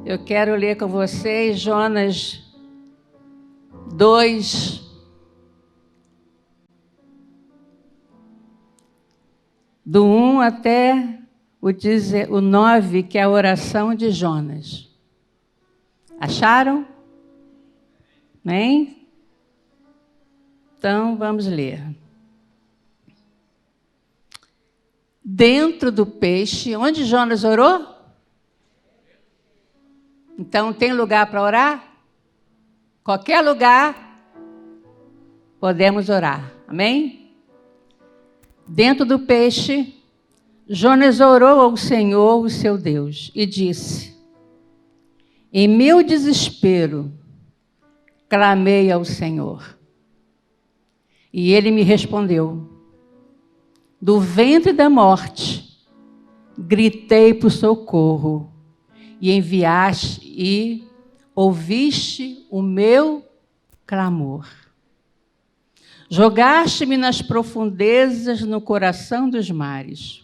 Eu quero ler com vocês Jonas 2, do 1 até o 9, que é a oração de Jonas. Acharam? Hein? Então, vamos ler. Dentro do peixe, onde Jonas orou? Então, tem lugar para orar? Qualquer lugar, podemos orar. Amém? Dentro do peixe, Jonas orou ao Senhor, o seu Deus, e disse: em meu desespero, clamei ao Senhor. E ele me respondeu. Do ventre da morte, gritei por socorro, e enviaste e ouviste o meu clamor. Jogaste-me nas profundezas, no coração dos mares.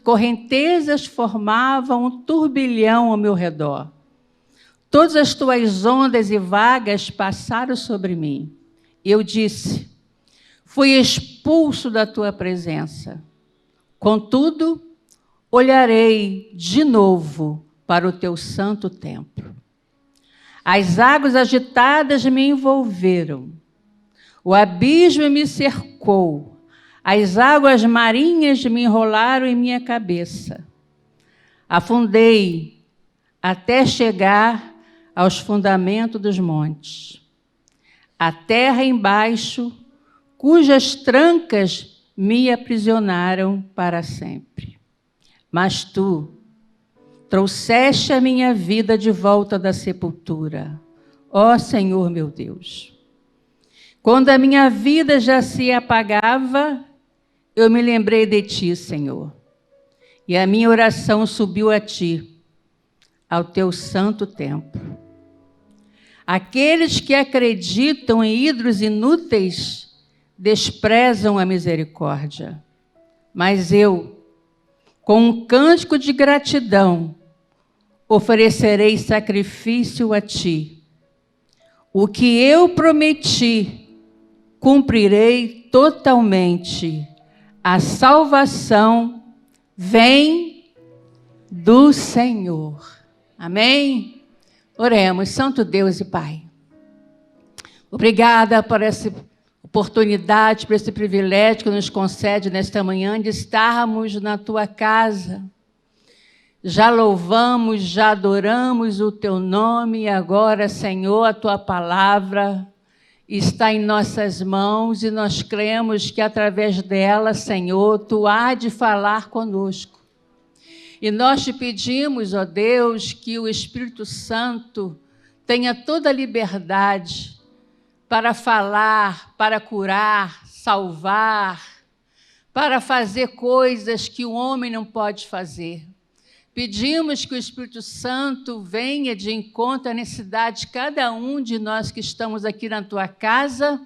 Correntezas formavam um turbilhão ao meu redor. Todas as tuas ondas e vagas passaram sobre mim. Eu disse: fui expulso da tua presença. Contudo, olharei de novo para o teu santo templo. As águas agitadas me envolveram. O abismo me cercou. As águas marinhas me enrolaram em minha cabeça. Afundei até chegar aos fundamentos dos montes. A terra embaixo, cujas trancas me aprisionaram para sempre. Mas tu trouxeste a minha vida de volta da sepultura, ó Senhor meu Deus. Quando a minha vida já se apagava, eu me lembrei de ti, Senhor, e a minha oração subiu a ti, ao teu santo templo. Aqueles que acreditam em ídolos inúteis desprezam a misericórdia. Mas eu, com um cântico de gratidão, oferecerei sacrifício a ti. O que eu prometi, cumprirei totalmente. A salvação vem do Senhor. Amém? Oremos. Santo Deus e Pai, obrigada por essa oportunidade, por esse privilégio que nos concede nesta manhã de estarmos na Tua casa. Já louvamos, já adoramos o Teu nome e agora, Senhor, a Tua palavra está em nossas mãos e nós cremos que através dela, Senhor, Tu há de falar conosco. E nós te pedimos, ó Deus, que o Espírito Santo tenha toda a liberdade para falar, para curar, salvar, para fazer coisas que o homem não pode fazer. Pedimos que o Espírito Santo venha de encontro à necessidade de cada um de nós que estamos aqui na Tua casa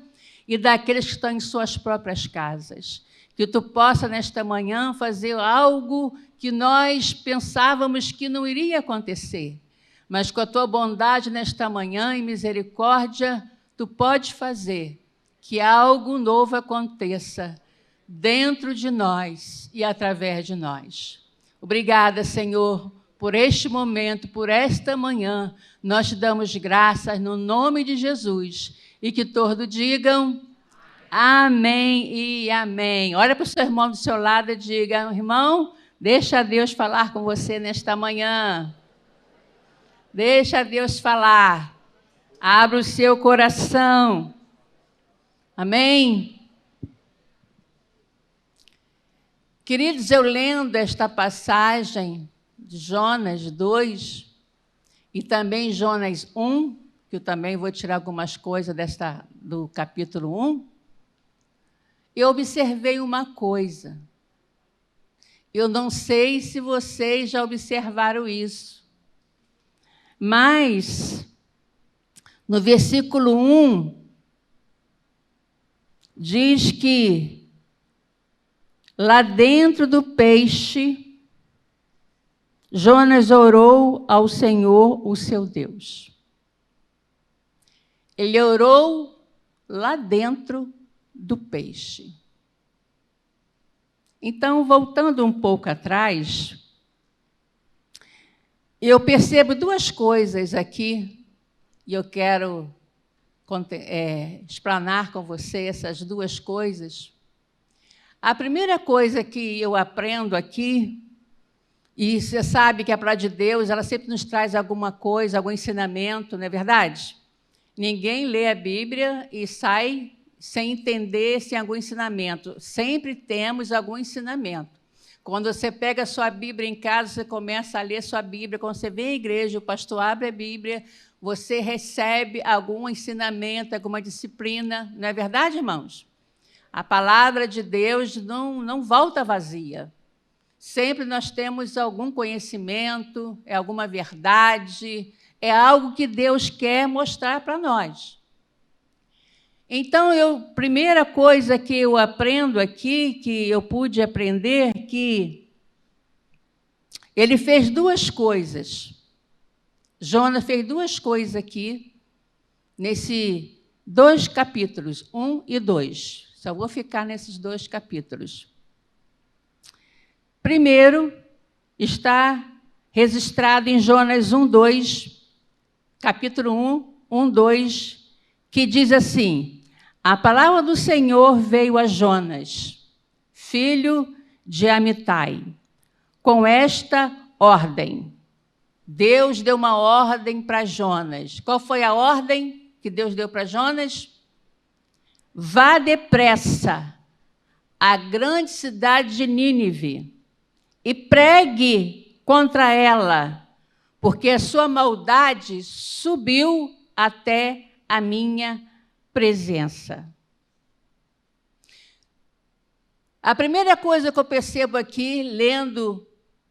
e daqueles que estão em suas próprias casas. Que Tu possa, nesta manhã, fazer algo que nós pensávamos que não iria acontecer. Mas com a Tua bondade nesta manhã e misericórdia, Tu pode fazer que algo novo aconteça dentro de nós e através de nós. Obrigada, Senhor, por este momento, por esta manhã. Nós te damos graças no nome de Jesus. E que todos digam amém e amém. Olha para o seu irmão do seu lado e diga: irmão, deixa Deus falar com você nesta manhã. Deixa Deus falar. Abra o seu coração. Amém? Queridos, eu lendo esta passagem de Jonas 2 e também Jonas 1, que eu também vou tirar algumas coisas do capítulo 1, eu observei uma coisa. Eu não sei se vocês já observaram isso, mas no versículo 1 diz que lá dentro do peixe, Jonas orou ao Senhor, o seu Deus. Ele orou lá dentro do peixe. Então, voltando um pouco atrás, eu percebo duas coisas aqui, e eu quero explanar com você essas duas coisas. A primeira coisa que eu aprendo aqui, e você sabe que a palavra de Deus, ela sempre nos traz alguma coisa, algum ensinamento, não é verdade? Ninguém lê a Bíblia e sai sem entender sem algum ensinamento. Sempre temos algum ensinamento. Quando você pega a sua Bíblia em casa, você começa a ler sua Bíblia. Quando você vem à igreja, o pastor abre a Bíblia, você recebe algum ensinamento, alguma disciplina. Não é verdade, irmãos? A palavra de Deus não volta vazia. Sempre nós temos algum conhecimento, alguma verdade, é algo que Deus quer mostrar para nós. Então, primeira coisa que eu aprendo aqui, que eu pude aprender, que ele fez duas coisas. Jonas fez duas coisas aqui, nesses 2 capítulos, 1 e 2. Só vou ficar nesses 2 capítulos. Primeiro, está registrado em Jonas 1:2, capítulo 1:2, que diz assim: a palavra do Senhor veio a Jonas, filho de Amitai, com esta ordem. Deus deu uma ordem para Jonas. Qual foi a ordem que Deus deu para Jonas? Vá depressa à grande cidade de Nínive e pregue contra ela, porque a sua maldade subiu até a minha presença. A primeira coisa que eu percebo aqui, lendo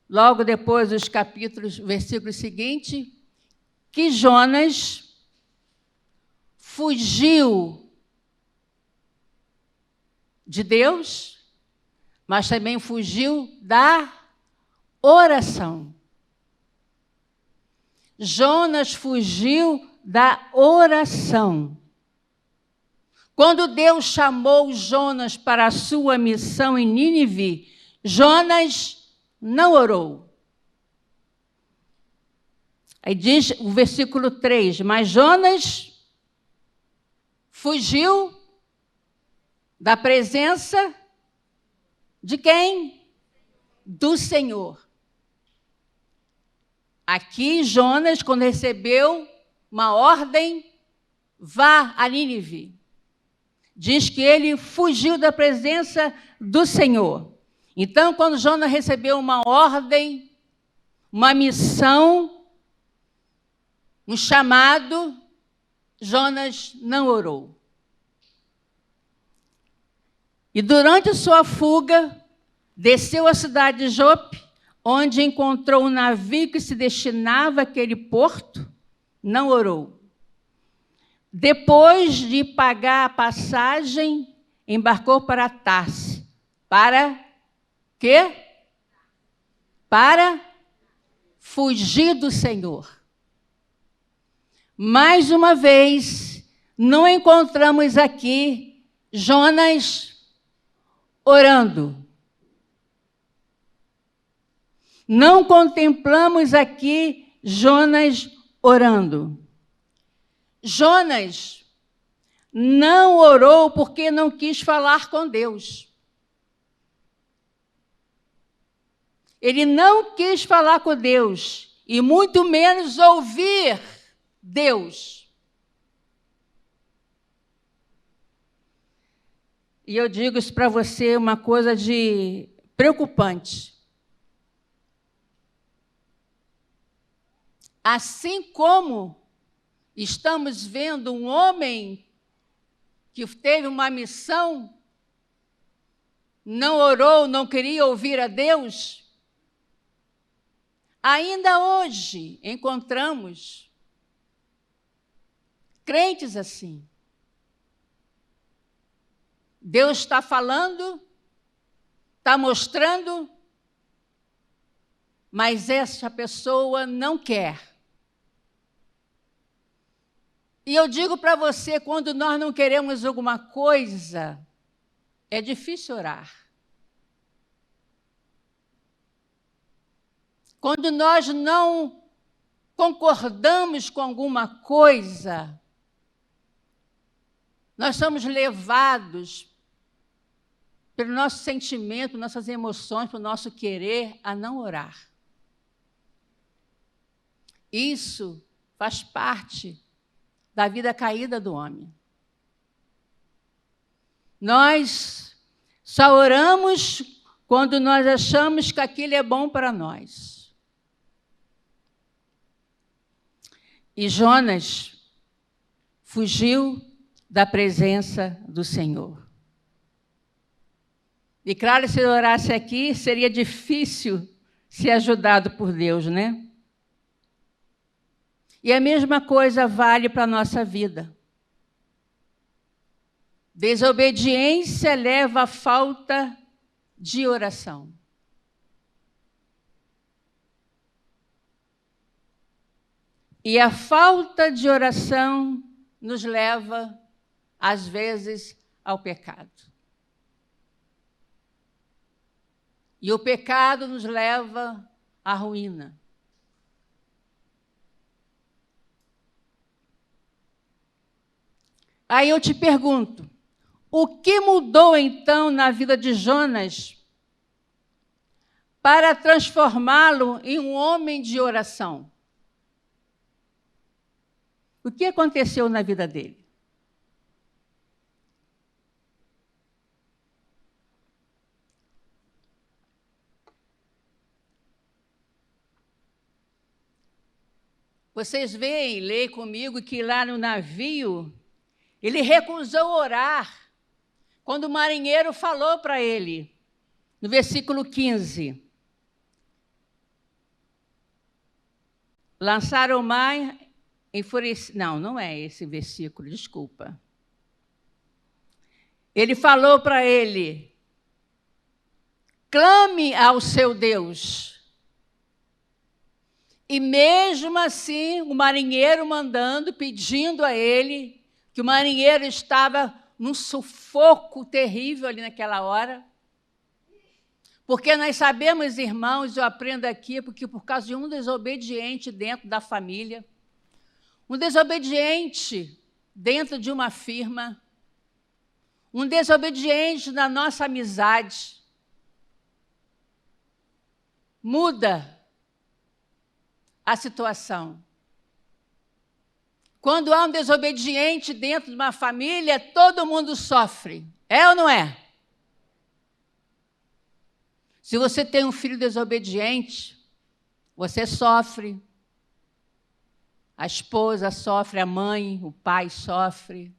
logo depois dos capítulos, versículo seguinte, que Jonas fugiu de Deus, mas também fugiu da oração. Jonas fugiu da oração. Quando Deus chamou Jonas para a sua missão em Nínive, Jonas não orou. Aí diz o versículo 3, mas Jonas fugiu da presença de quem? Do Senhor. Aqui, Jonas, quando recebeu uma ordem, vá a Nínive. Diz que ele fugiu da presença do Senhor. Então, quando Jonas recebeu uma ordem, uma missão, um chamado, Jonas não orou. E durante sua fuga, desceu à cidade de Jope, onde encontrou um navio que se destinava àquele porto, não orou. Depois de pagar a passagem, embarcou para Tarse. Para quê? Para fugir do Senhor. Mais uma vez, não encontramos aqui Jonas orando. Não contemplamos aqui Jonas orando. Jonas não orou porque não quis falar com Deus. Ele não quis falar com Deus, e muito menos ouvir Deus. E eu digo isso para você, uma coisa de preocupante. Assim como estamos vendo um homem que teve uma missão, não orou, não queria ouvir a Deus, ainda hoje encontramos crentes assim. Deus está falando, está mostrando, mas essa pessoa não quer. E eu digo para você, quando nós não queremos alguma coisa, é difícil orar. Quando nós não concordamos com alguma coisa, nós somos levados pelo nosso sentimento, nossas emoções, pelo nosso querer a não orar. Isso faz parte da vida caída do homem. Nós só oramos quando nós achamos que aquilo é bom para nós. E Jonas fugiu da presença do Senhor. E claro, se ele orasse aqui, seria difícil ser ajudado por Deus, né? E a mesma coisa vale para a nossa vida. Desobediência leva à falta de oração. E a falta de oração nos leva, às vezes, ao pecado. E o pecado nos leva à ruína. Aí eu te pergunto, o que mudou então na vida de Jonas para transformá-lo em um homem de oração? O que aconteceu na vida dele? Vocês veem, leem comigo, que lá no navio, ele recusou orar quando o marinheiro falou para ele, no versículo 15. Lançaram o mar, enfurecido. Não é esse versículo, desculpa. Ele falou para ele, clame ao seu Deus. E mesmo assim, o marinheiro mandando, pedindo a ele, que o marinheiro estava num sufoco terrível ali naquela hora. Porque nós sabemos, irmãos, eu aprendo aqui, porque por causa de um desobediente dentro da família, um desobediente dentro de uma firma, um desobediente na nossa amizade, muda a situação. Quando há um desobediente dentro de uma família, todo mundo sofre. É ou não é? Se você tem um filho desobediente, você sofre. A esposa sofre, a mãe, o pai sofre.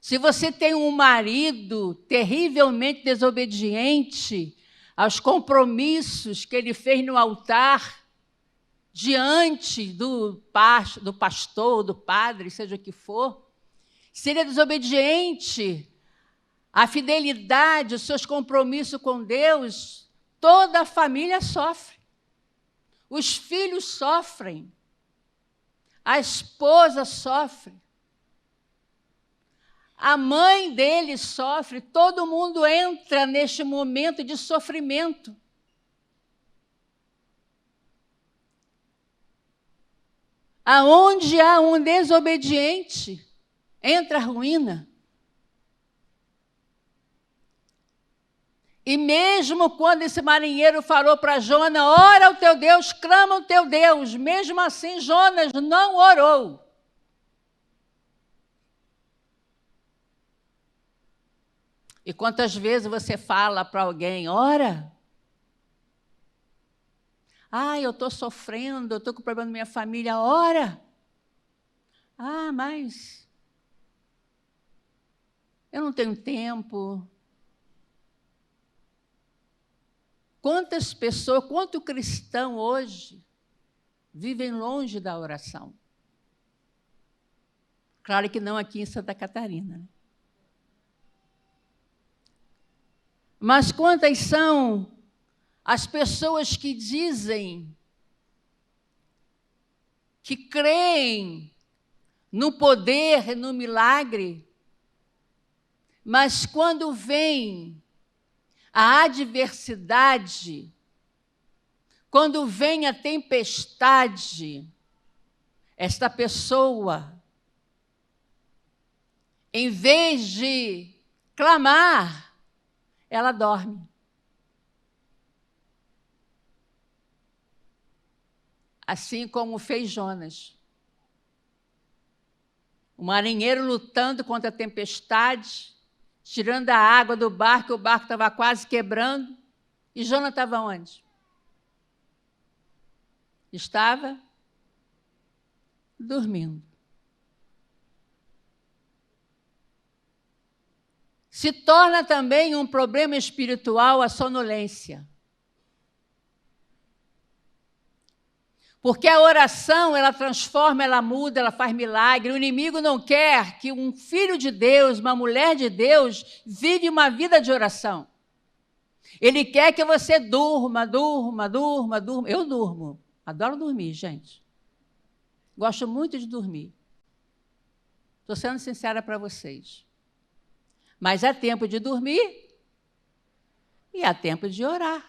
Se você tem um marido terrivelmente desobediente aos compromissos que ele fez no altar, diante do pastor, do padre, seja o que for, se ele é desobediente à fidelidade, aos seus compromissos com Deus, toda a família sofre. Os filhos sofrem. A esposa sofre. A mãe dele sofre. Todo mundo entra neste momento de sofrimento. Aonde há um desobediente, entra a ruína. E mesmo quando esse marinheiro falou para Jonas, ora ao teu Deus, clama ao teu Deus, mesmo assim Jonas não orou. E quantas vezes você fala para alguém, ora? Eu estou sofrendo, eu estou com problema na minha família, ora. Mas eu não tenho tempo. Quantas pessoas, quanto cristão hoje vivem longe da oração? Claro que não aqui em Santa Catarina. Mas quantas são as pessoas que dizem que creem no poder, no milagre, mas quando vem a adversidade, quando vem a tempestade, esta pessoa, em vez de clamar, ela dorme. Assim como fez Jonas. O marinheiro lutando contra a tempestade, tirando a água do barco, o barco estava quase quebrando. E Jonas estava onde? Estava dormindo. Se torna também um problema espiritual a sonolência. Porque a oração, ela transforma, ela muda, ela faz milagre. O inimigo não quer que um filho de Deus, uma mulher de Deus, vive uma vida de oração. Ele quer que você durma. Eu durmo. Adoro dormir, gente. Gosto muito de dormir. Estou sendo sincera para vocês. Mas é tempo de dormir e é tempo de orar.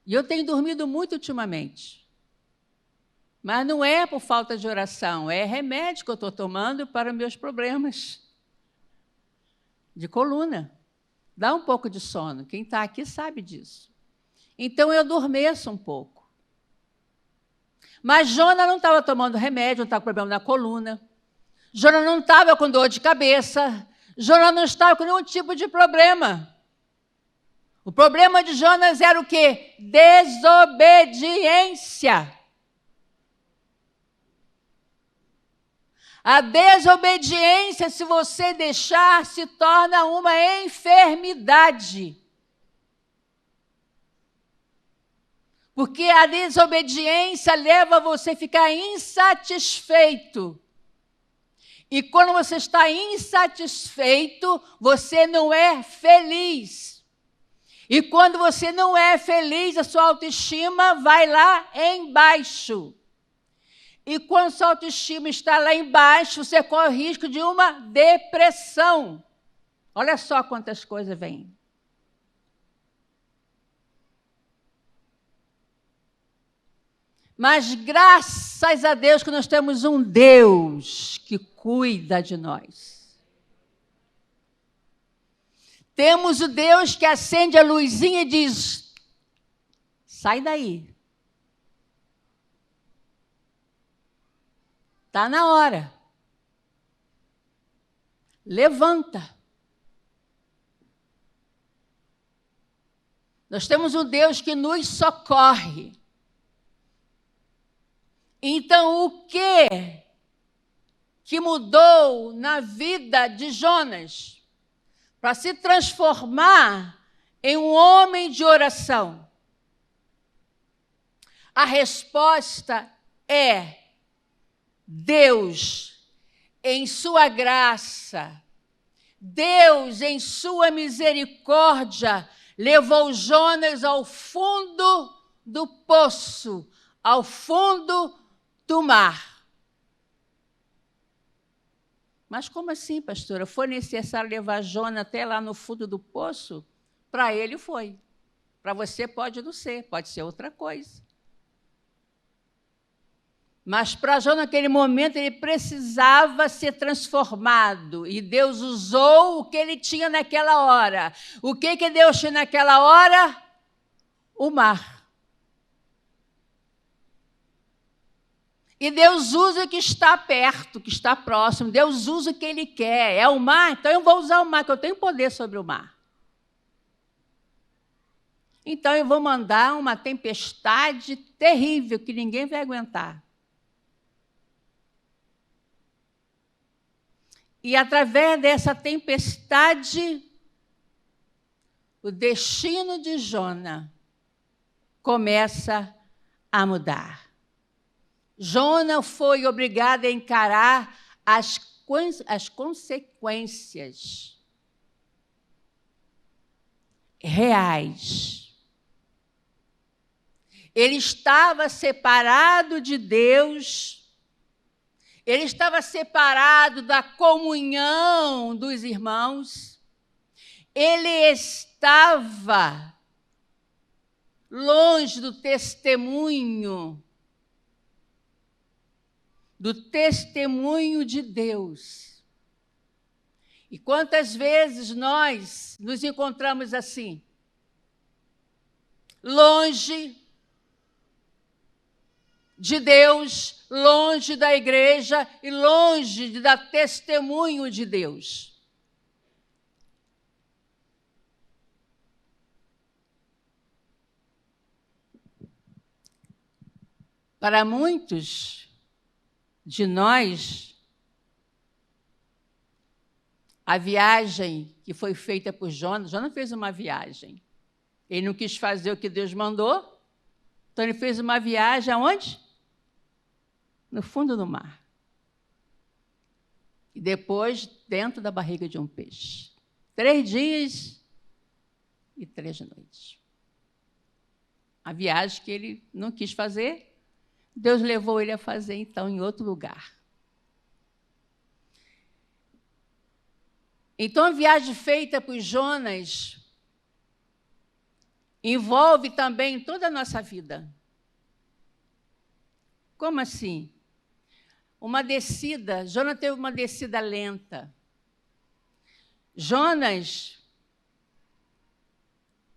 E eu tenho dormido muito ultimamente. Mas não é por falta de oração, é remédio que eu estou tomando para meus problemas de coluna. Dá um pouco de sono. Quem está aqui sabe disso. Então, eu adormeço um pouco. Mas Jonas não estava tomando remédio, não estava com problema na coluna. Jonas não estava com dor de cabeça. Jonas não estava com nenhum tipo de problema. O problema de Jonas era o quê? Desobediência. A desobediência, se você deixar, se torna uma enfermidade. Porque a desobediência leva você a ficar insatisfeito. E quando você está insatisfeito, você não é feliz. E quando você não é feliz, a sua autoestima vai lá embaixo. E quando sua autoestima está lá embaixo, você corre o risco de uma depressão. Olha só quantas coisas vêm. Mas graças a Deus que nós temos um Deus que cuida de nós. Temos o Deus que acende a luzinha e diz, sai daí. Está na hora. Levanta. Nós temos um Deus que nos socorre. Então, o que mudou na vida de Jonas para se transformar em um homem de oração? A resposta é Deus, em sua graça, Deus, em sua misericórdia, levou Jonas ao fundo do poço, ao fundo do mar. Mas como assim, pastora? Foi necessário levar Jonas até lá no fundo do poço? Para ele foi. Para você pode não ser, pode ser outra coisa. Mas para Jonas, naquele momento, ele precisava ser transformado. E Deus usou o que ele tinha naquela hora. O que Deus tinha naquela hora? O mar. E Deus usa o que está perto, o que está próximo. Deus usa o que Ele quer. É o mar? Então eu vou usar o mar, que eu tenho poder sobre o mar. Então eu vou mandar uma tempestade terrível, que ninguém vai aguentar. E através dessa tempestade, o destino de Jonas começa a mudar. Jonas foi obrigado a encarar as consequências reais. Ele estava separado de Deus, ele estava separado da comunhão dos irmãos, ele estava longe do testemunho de Deus. E quantas vezes nós nos encontramos assim, longe de Deus, longe da igreja e longe de dar testemunho de Deus. Para muitos de nós, a viagem que foi feita por Jonas fez uma viagem. Ele não quis fazer o que Deus mandou, então ele fez uma viagem aonde? No fundo do mar. E depois, dentro da barriga de um peixe. 3 dias e 3 noites. A viagem que ele não quis fazer, Deus levou ele a fazer, então, em outro lugar. Então, a viagem feita por Jonas envolve também toda a nossa vida. Como assim? Uma descida. Jonas teve uma descida lenta. Jonas,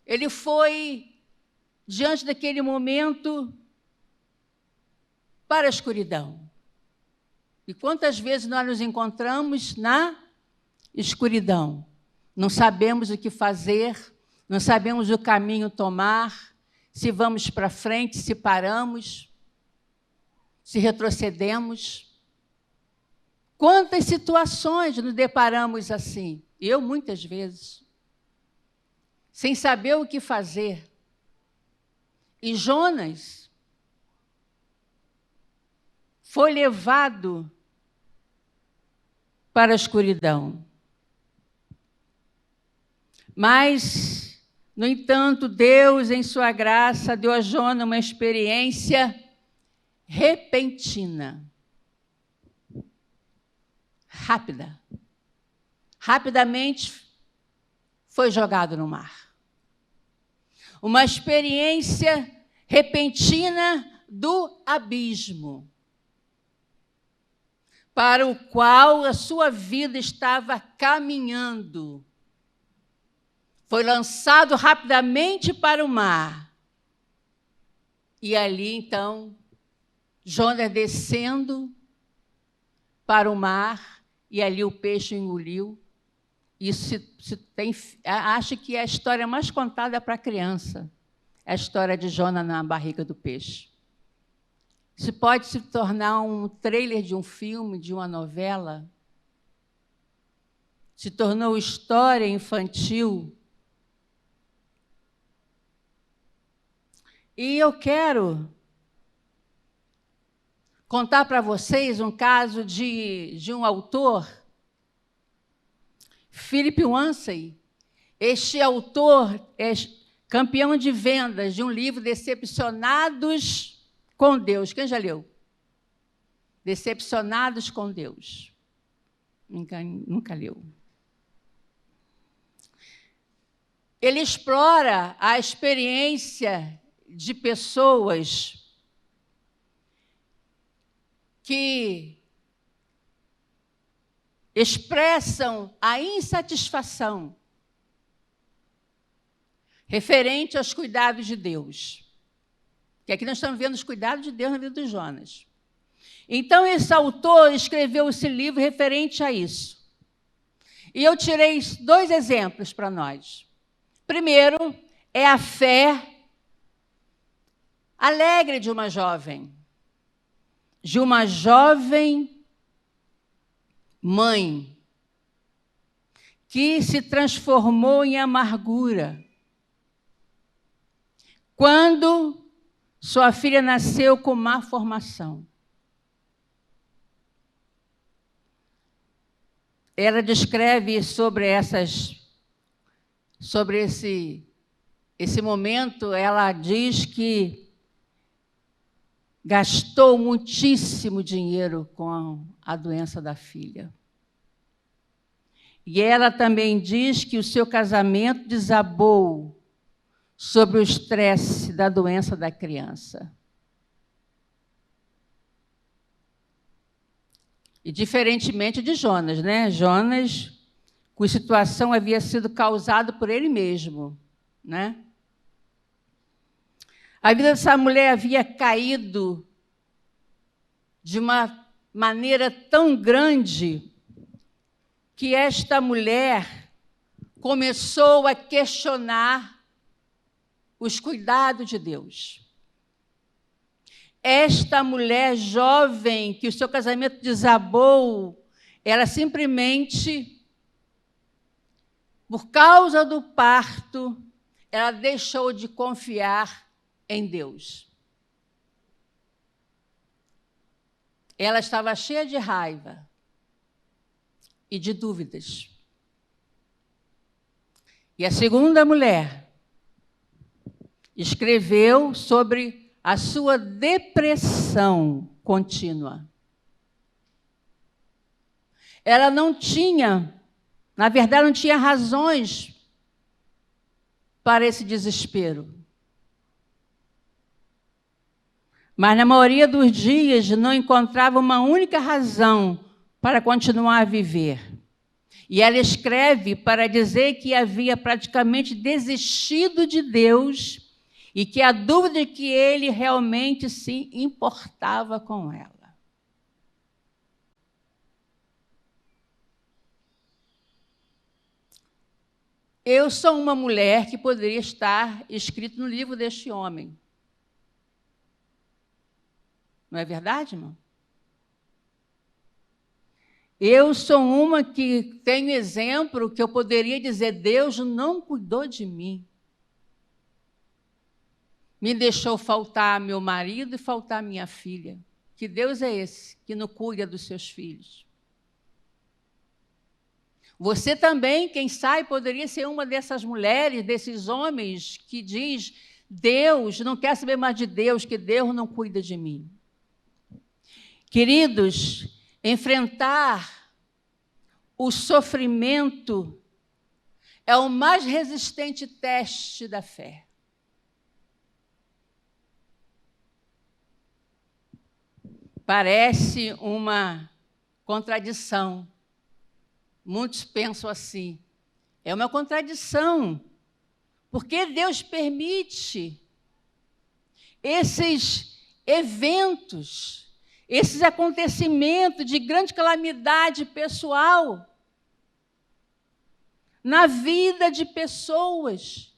ele foi, diante daquele momento, para a escuridão. E quantas vezes nós nos encontramos na escuridão? Não sabemos o que fazer, não sabemos o caminho tomar, se vamos para frente, se paramos, se retrocedemos. Quantas situações nos deparamos assim? Eu, muitas vezes, sem saber o que fazer. E Jonas foi levado para a escuridão. Mas, no entanto, Deus, em sua graça, deu a Jonas uma experiência repentina. Rápida. Rapidamente foi jogado no mar. Uma experiência repentina do abismo, para o qual a sua vida estava caminhando. Foi lançado rapidamente para o mar. E ali, então, Jonas descendo para o mar, e ali o peixe engoliu. Isso acho que é a história mais contada para a criança, é a história de Jonas na barriga do peixe. Isso pode se tornar um trailer de um filme, de uma novela. Se tornou história infantil. E eu quero contar para vocês um caso de um autor, Philip Yancey. Este autor é campeão de vendas de um livro, Decepcionados com Deus. Quem já leu? Decepcionados com Deus. Nunca leu. Ele explora a experiência de pessoas que expressam a insatisfação referente aos cuidados de Deus. Que aqui nós estamos vendo os cuidados de Deus na vida de Jonas. Então, esse autor escreveu esse livro referente a isso. E eu tirei 2 exemplos para nós. Primeiro, é a fé alegre de uma jovem mãe que se transformou em amargura quando sua filha nasceu com má formação. Ela descreve sobre esse esse momento, ela diz que gastou muitíssimo dinheiro com a doença da filha. E ela também diz que o seu casamento desabou sobre o estresse da doença da criança. E diferentemente de Jonas, né? Jonas, cuja situação havia sido causada por ele mesmo, né? A vida dessa mulher havia caído de uma maneira tão grande que esta mulher começou a questionar os cuidados de Deus. Esta mulher jovem, que o seu casamento desabou, ela simplesmente, por causa do parto, ela deixou de confiar em Deus. Ela estava cheia de raiva e de dúvidas. E a segunda mulher escreveu sobre a sua depressão contínua. Ela não tinha, na verdade, não tinha razões para esse desespero. Mas, na maioria dos dias, não encontrava uma única razão para continuar a viver. E ela escreve para dizer que havia praticamente desistido de Deus e que a dúvida de que ele realmente se importava com ela. Eu sou uma mulher que poderia estar escrito no livro deste homem. Não é verdade, irmão? Eu sou uma que tenho exemplo que eu poderia dizer, Deus não cuidou de mim. Me deixou faltar meu marido e faltar minha filha. Que Deus é esse que não cuida dos seus filhos? Você também, quem sabe, poderia ser uma dessas mulheres, desses homens que diz, Deus, não quer saber mais de Deus, que Deus não cuida de mim. Queridos, enfrentar o sofrimento é o mais resistente teste da fé. Parece uma contradição. Muitos pensam assim. É uma contradição. Porque Deus permite esses eventos, esses acontecimentos de grande calamidade pessoal na vida de pessoas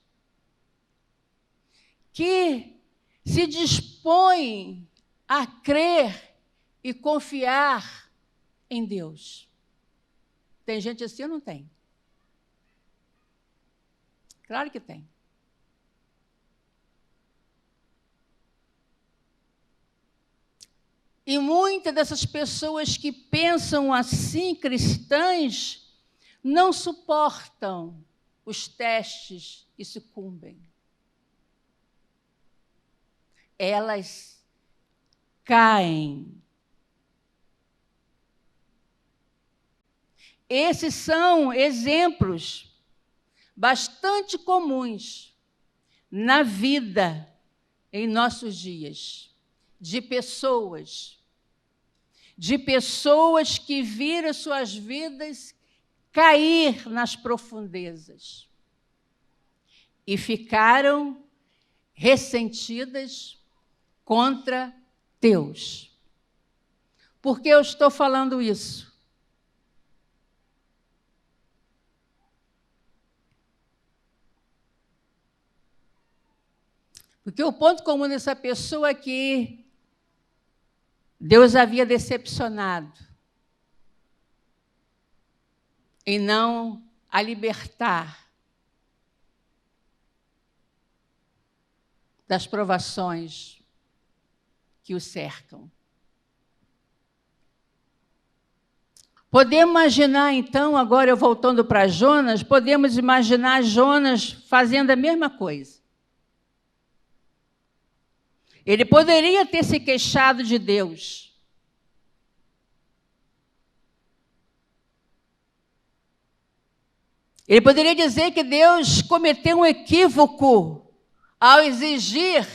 que se dispõem a crer e confiar em Deus. Tem gente assim ou não tem? Claro que tem. E muitas dessas pessoas que pensam assim, cristãs, não suportam os testes que sucumbem. Elas caem. Esses são exemplos bastante comuns na vida, em nossos dias, de pessoas que viram suas vidas cair nas profundezas e ficaram ressentidas contra Deus. Por que eu estou falando isso? Porque o ponto comum dessa pessoa é que Deus havia decepcionado em não a libertar das provações que o cercam. Podemos imaginar, então, agora eu voltando para Jonas, podemos imaginar Jonas fazendo a mesma coisa. Ele poderia ter se queixado de Deus. Ele poderia dizer que Deus cometeu um equívoco ao exigir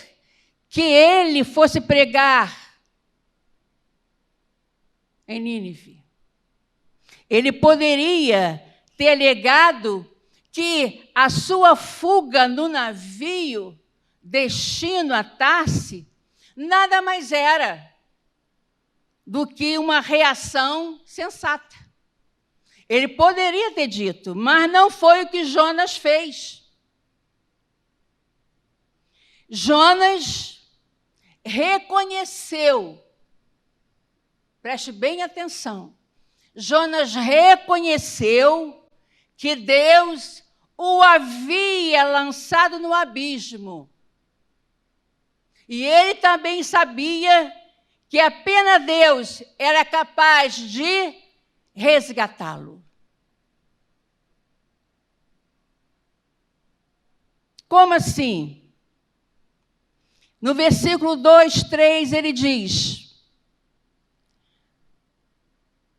que ele fosse pregar em Nínive. Ele poderia ter alegado que a sua fuga no navio, destino a Tarse, nada mais era do que uma reação sensata. Ele poderia ter dito, mas não foi o que Jonas fez. Jonas reconheceu, preste bem atenção, Jonas reconheceu que Deus o havia lançado no abismo. E ele também sabia que apenas Deus era capaz de resgatá-lo. Como assim? No versículo 2, 3, ele diz: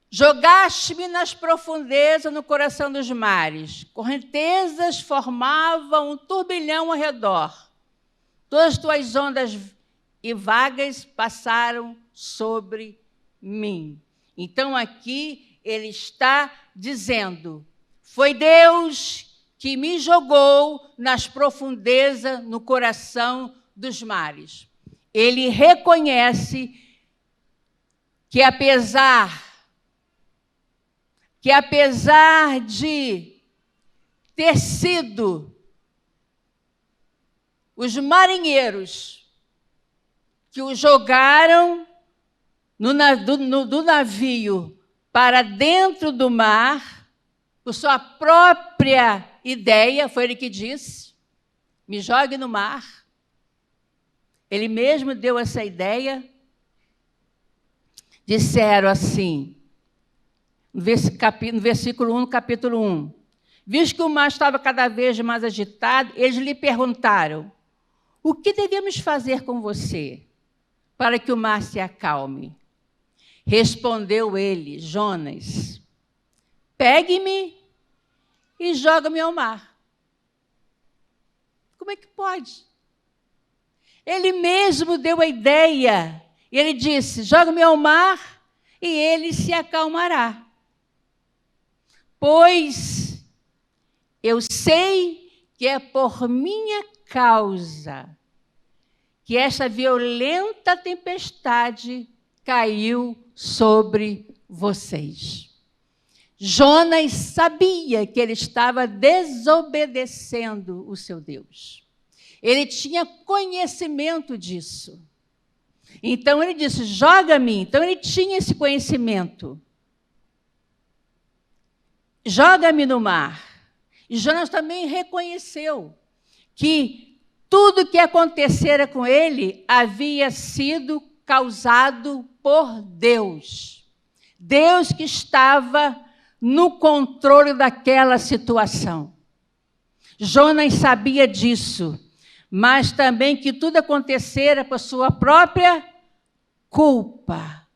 jogaste-me nas profundezas no coração dos mares, correntezas formavam um turbilhão ao redor, todas as tuas ondas e vagas passaram sobre mim. Então aqui ele está dizendo, foi Deus que me jogou nas profundezas no coração dos mares. Ele reconhece que apesar de ter sido os marinheiros que o jogaram do navio para dentro do mar, por sua própria ideia, foi ele que disse, me jogue no mar. Ele mesmo deu essa ideia. Disseram assim, no versículo 1, capítulo 1, visto que o mar estava cada vez mais agitado, eles lhe perguntaram, o que devemos fazer com você para que o mar se acalme? Respondeu ele, Jonas, pegue-me e joga-me ao mar. Como é que pode? Ele mesmo deu a ideia. Ele disse, joga-me ao mar e ele se acalmará. Pois eu sei que é por minha causa que esta violenta tempestade caiu sobre vocês. Jonas sabia que ele estava desobedecendo o seu Deus. Ele tinha conhecimento disso. Então ele disse, joga-me. Então ele tinha esse conhecimento. Joga-me no mar. E Jonas também reconheceu que tudo que acontecera com ele havia sido causado por Deus. Deus que estava no controle daquela situação. Jonas sabia disso, mas também que tudo acontecera por sua própria culpa.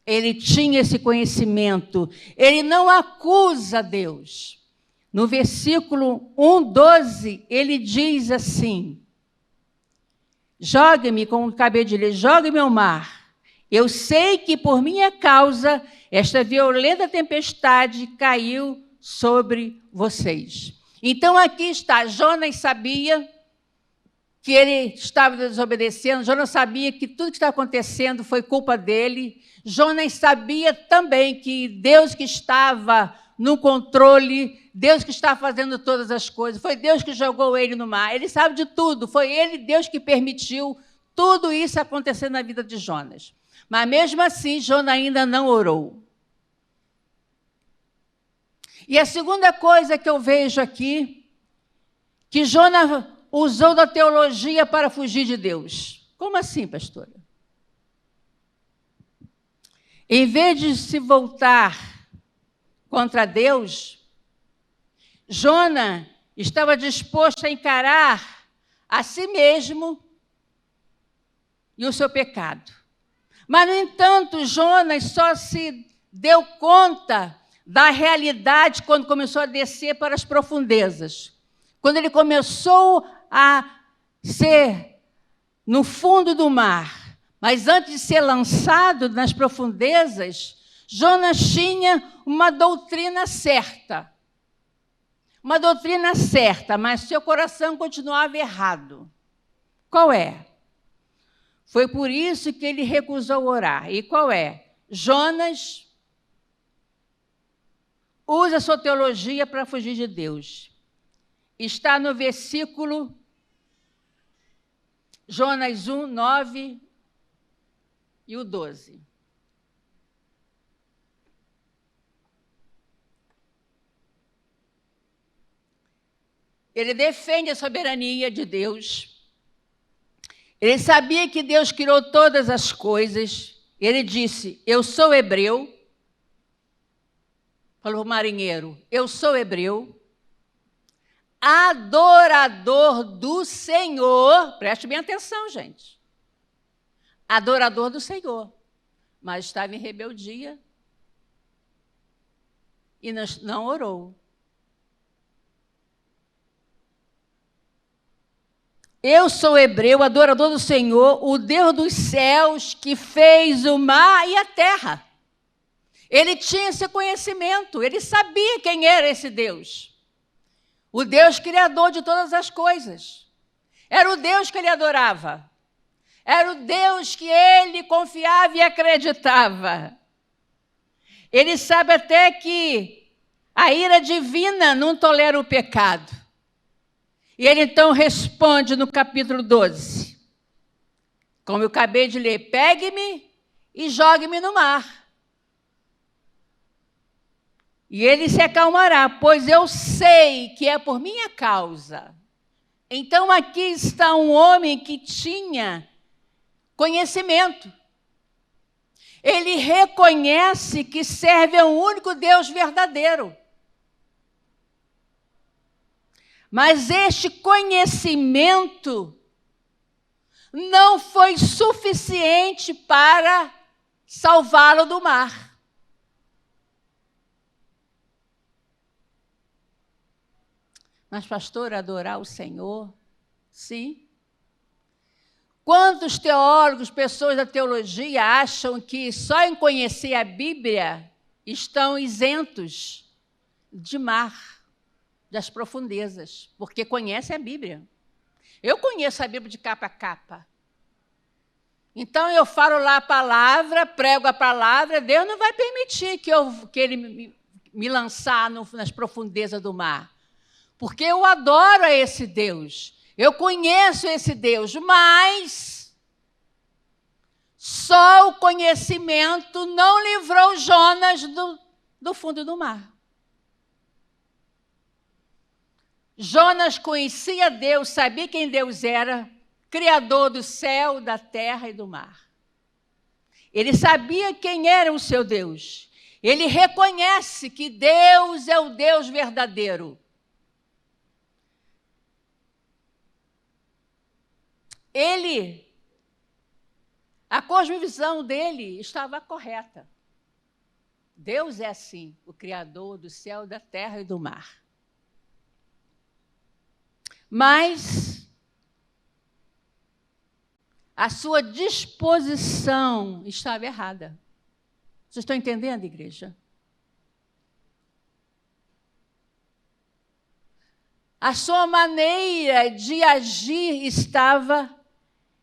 Ele tinha esse conhecimento. Ele não acusa Deus. No versículo 1:12, ele diz assim, jogue-me, como acabei de ler, jogue-me ao mar. Eu sei que por minha causa esta violenta tempestade caiu sobre vocês. Então aqui está, Jonas sabia que ele estava desobedecendo, Jonas sabia que tudo que está acontecendo foi culpa dele, Jonas sabia também que Deus que estava no controle, Deus que está fazendo todas as coisas, foi Deus que jogou ele no mar, ele sabe de tudo, foi ele, Deus, que permitiu tudo isso acontecer na vida de Jonas. Mas mesmo assim, Jonas ainda não orou. E a segunda coisa que eu vejo aqui, que Jonas usou da teologia para fugir de Deus. Como assim, pastora? Em vez de se voltar contra Deus, Jonas estava disposto a encarar a si mesmo e o seu pecado. Mas, no entanto, Jonas só se deu conta da realidade quando começou a descer para as profundezas. Quando ele começou a ser no fundo do mar. Mas antes de ser lançado nas profundezas, Jonas tinha uma doutrina certa. Uma doutrina certa, mas seu coração continuava errado. Qual é? Foi por isso que ele recusou orar. E qual é? Jonas usa sua teologia para fugir de Deus. Está no versículo Jonas 1, 9 e o 12. Ele defende a soberania de Deus. Ele sabia que Deus criou todas as coisas. Ele disse, eu sou hebreu. Falou o marinheiro, eu sou hebreu. Adorador do Senhor. Preste bem atenção, gente. Adorador do Senhor. Mas estava em rebeldia. E não orou. Eu sou hebreu, adorador do Senhor, o Deus dos céus, que fez o mar e a terra. Ele tinha esse conhecimento, ele sabia quem era esse Deus. O Deus criador de todas as coisas. Era o Deus que ele adorava. Era o Deus que ele confiava e acreditava. Ele sabe até que a ira divina não tolera o pecado. E ele então responde no capítulo 12, como eu acabei de ler, pegue-me e jogue-me no mar. E ele se acalmará, pois eu sei que é por minha causa. Então aqui está um homem que tinha conhecimento. Ele reconhece que serve a um único Deus verdadeiro. Mas este conhecimento não foi suficiente para salvá-lo do mar. Mas, pastor, adorar o Senhor? Sim. Quantos teólogos, pessoas da teologia, acham que só em conhecer a Bíblia estão isentos de mar, das profundezas, porque conhecem a Bíblia. Eu conheço a Bíblia de capa a capa. Então, eu falo lá a palavra, prego a palavra, Deus não vai permitir que ele me lançar nas profundezas do mar. Porque eu adoro a esse Deus, eu conheço esse Deus, mas só o conhecimento não livrou Jonas do fundo do mar. Jonas conhecia Deus, sabia quem Deus era, Criador do céu, da terra e do mar. Ele sabia quem era o seu Deus. Ele reconhece que Deus é o Deus verdadeiro. A cosmovisão dele estava correta. Deus é assim, o Criador do céu, da terra e do mar. Mas a sua disposição estava errada. Vocês estão entendendo, igreja? A sua maneira de agir estava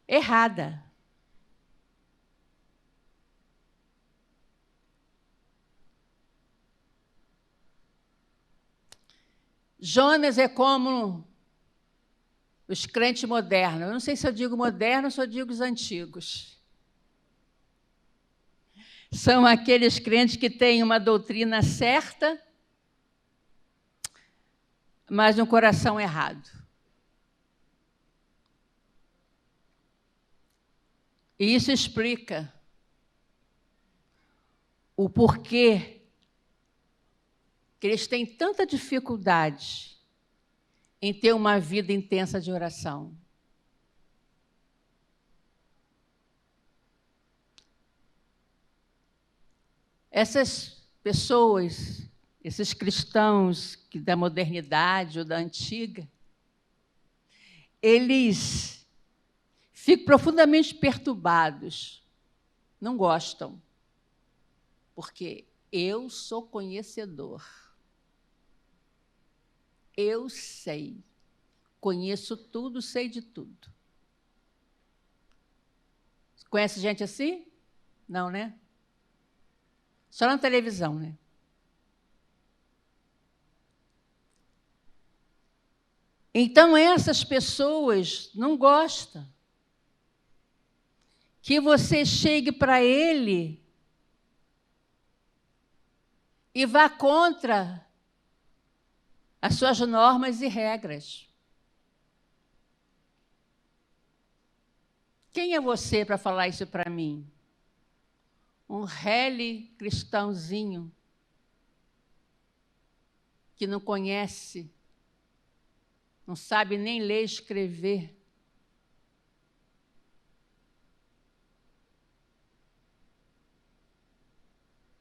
errada. Jonas é como os crentes modernos. Eu não sei se eu digo moderno ou se eu digo os antigos. São aqueles crentes que têm uma doutrina certa, mas um coração errado. E isso explica o porquê que eles têm tanta dificuldade em ter uma vida intensa de oração. Essas pessoas, esses cristãos da modernidade ou da antiga, eles ficam profundamente perturbados, não gostam, porque eu sou conhecedor, eu sei, conheço tudo, sei de tudo. Conhece gente assim? Não, né? Só na televisão, né? Então, essas pessoas não gostam que você chegue para ele e vá contra as suas normas e regras. Quem é você para falar isso para mim? Um rele cristãozinho que não conhece, não sabe nem ler e escrever.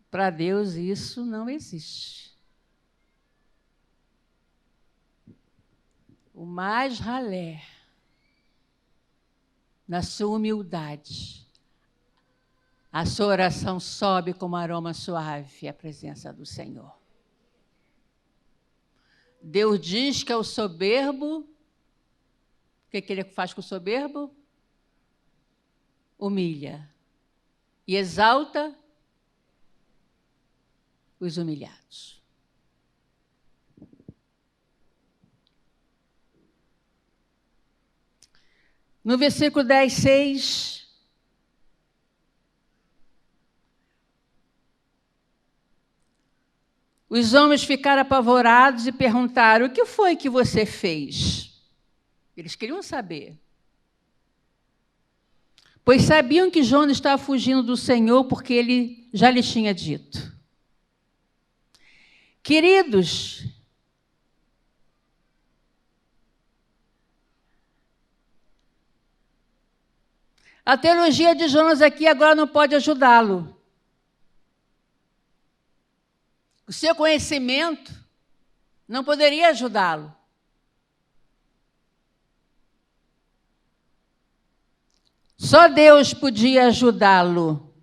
Para Deus isso não existe. O mais ralé, na sua humildade, a sua oração sobe como aroma suave à presença do Senhor. Deus diz que é o soberbo. O que ele faz com o soberbo? Humilha. E exalta os humilhados. No versículo 10, 6... os homens ficaram apavorados e perguntaram: o que foi que você fez? Eles queriam saber. Pois sabiam que Jonas estava fugindo do Senhor, porque ele já lhes tinha dito. Queridos, a teologia de Jonas aqui agora não pode ajudá-lo. O seu conhecimento não poderia ajudá-lo. Só Deus podia ajudá-lo.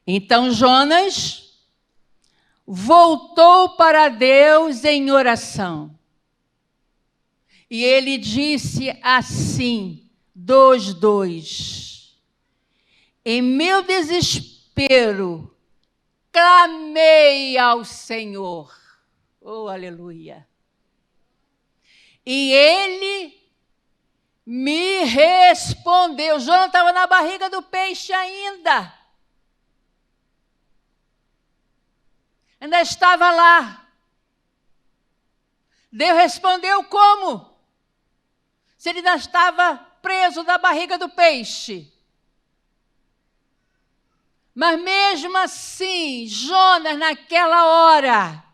Então Jonas voltou para Deus em oração. E ele disse assim, 2:2: em meu desespero, clamei ao Senhor. Oh, aleluia. E ele me respondeu. Jonas estava na barriga do peixe ainda. Ainda estava lá. Deus respondeu como? Se ele ainda estava preso na barriga do peixe. Mas mesmo assim, Jonas, naquela hora,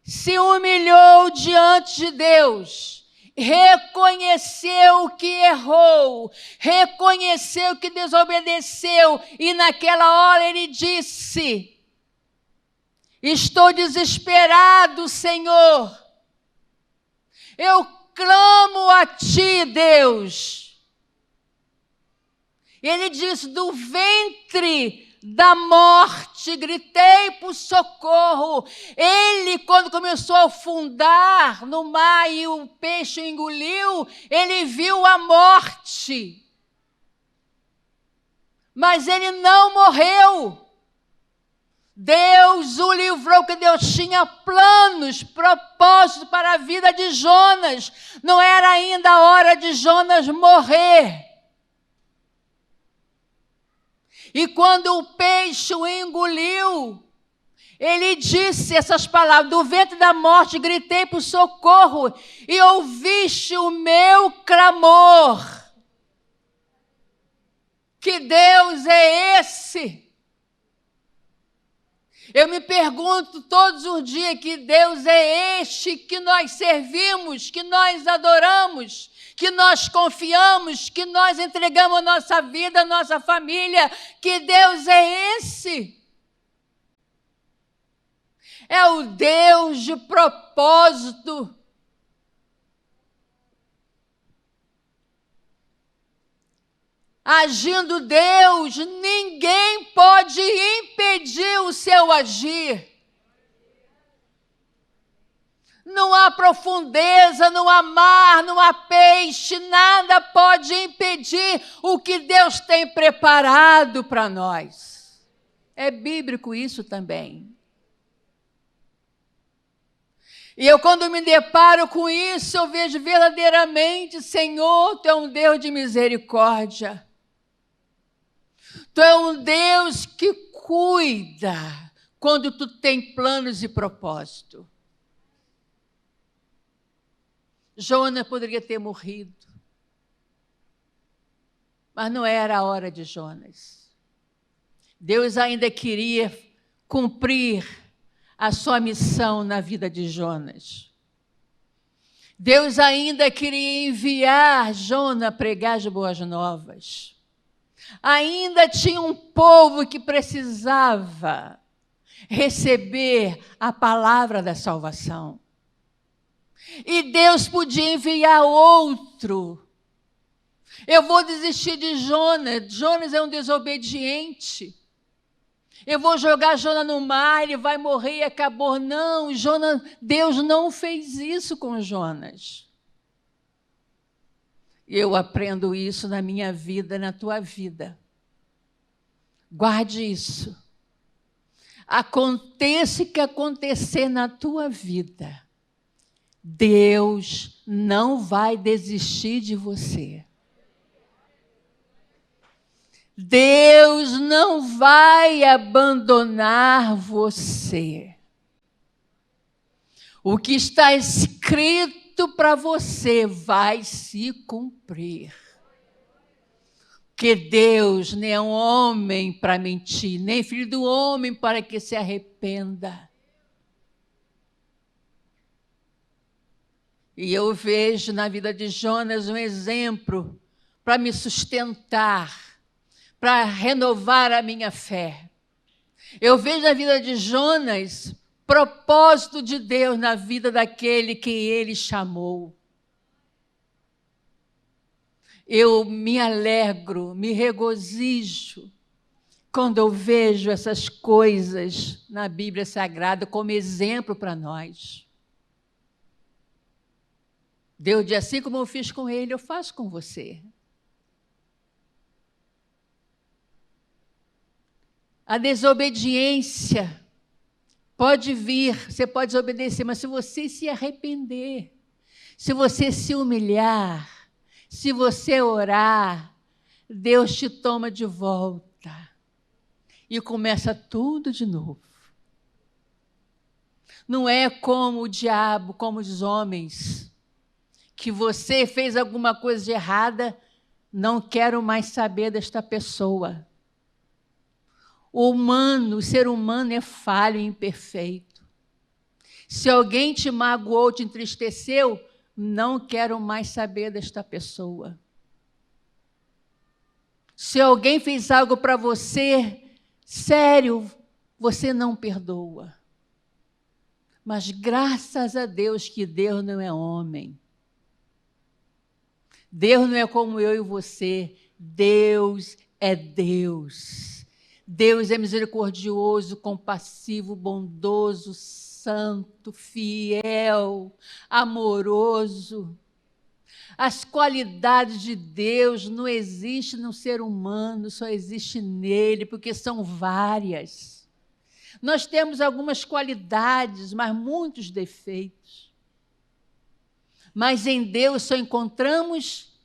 se humilhou diante de Deus, reconheceu que errou, reconheceu que desobedeceu, e naquela hora ele disse: estou desesperado, Senhor, eu clamo a Ti, Deus. Ele diz: do ventre da morte gritei por socorro. Ele, quando começou a afundar no mar e o peixe o engoliu, ele viu a morte. Mas ele não morreu. Deus o livrou, porque Deus tinha planos, propósitos para a vida de Jonas. Não era ainda a hora de Jonas morrer. E quando o peixe o engoliu, ele disse essas palavras: do ventre da morte gritei por socorro, e ouviste o meu clamor. Que Deus é esse? Eu me pergunto todos os dias: que Deus é este que nós servimos, que nós adoramos, que nós confiamos, que nós entregamos a nossa vida, a nossa família? Que Deus é esse? é o Deus de propósito. Agindo Deus, ninguém pode impedir o seu agir. Não há profundeza, não há mar, não há peixe, nada pode impedir o que Deus tem preparado para nós. É bíblico isso também. E eu, quando me deparo com isso, eu vejo verdadeiramente, Senhor, Tu é um Deus de misericórdia. Tu é um Deus que cuida quando Tu tem planos e propósito. Jonas poderia ter morrido, mas não era a hora de Jonas. Deus ainda queria cumprir a sua missão na vida de Jonas. Deus ainda queria enviar Jonas a pregar as boas novas. Ainda tinha um povo que precisava receber a palavra da salvação. E Deus podia enviar outro. Eu vou desistir de Jonas. Jonas é um desobediente. Eu vou jogar Jonas no mar, ele vai morrer e acabou. Não, Jonas, Deus não fez isso com Jonas. Eu aprendo isso na minha vida, na tua vida. Guarde isso. Aconteça o que acontecer na tua vida, Deus não vai desistir de você. Deus não vai abandonar você. O que está escrito para você vai se cumprir. Porque Deus nem é um homem para mentir, nem filho do homem para que se arrependa. E eu vejo na vida de Jonas um exemplo para me sustentar, para renovar a minha fé. Eu vejo na vida de Jonas propósito de Deus na vida daquele que ele chamou. Eu me alegro, me regozijo quando eu vejo essas coisas na Bíblia Sagrada como exemplo para nós. Deus diz, assim como eu fiz com ele, eu faço com você. A desobediência pode vir, você pode desobedecer, mas se você se arrepender, se você se humilhar, se você orar, Deus te toma de volta e começa tudo de novo. Não é como o diabo, como os homens, que você fez alguma coisa de errada, não quero mais saber desta pessoa. O ser humano é falho e imperfeito. Se alguém te magoou, te entristeceu, não quero mais saber desta pessoa. Se alguém fez algo para você, sério, você não perdoa. Mas graças a Deus que Deus não é homem. Deus não é como eu e você. Deus é Deus. Deus é misericordioso, compassivo, bondoso, santo, fiel, amoroso. As qualidades de Deus não existem no ser humano, só existe nele, porque são várias. Nós temos algumas qualidades, mas muitos defeitos. Mas em Deus só encontramos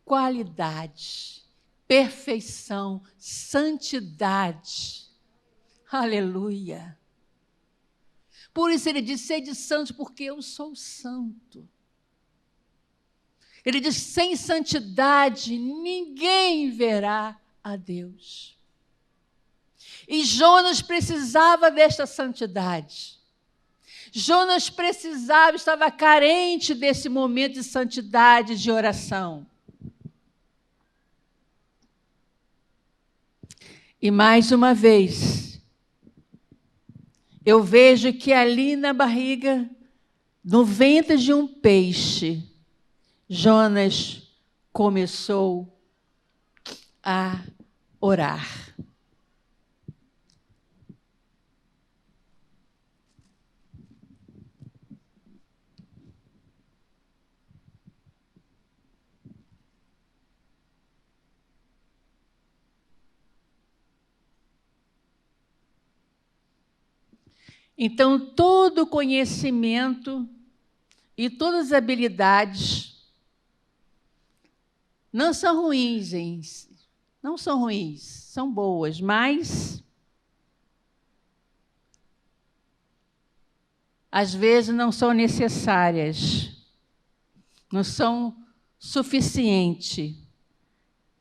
qualidade, perfeição, santidade. Aleluia. Por isso ele diz, sede santos, porque eu sou santo. Ele diz, sem santidade ninguém verá a Deus. E Jonas precisava desta santidade. Jonas precisava, estava carente desse momento de santidade, de oração. E mais uma vez, eu vejo que ali na barriga, no ventre de um peixe, Jonas começou a orar. Então, todo conhecimento e todas as habilidades não são ruins, não são ruins, são boas, mas às vezes não são necessárias, não são suficientes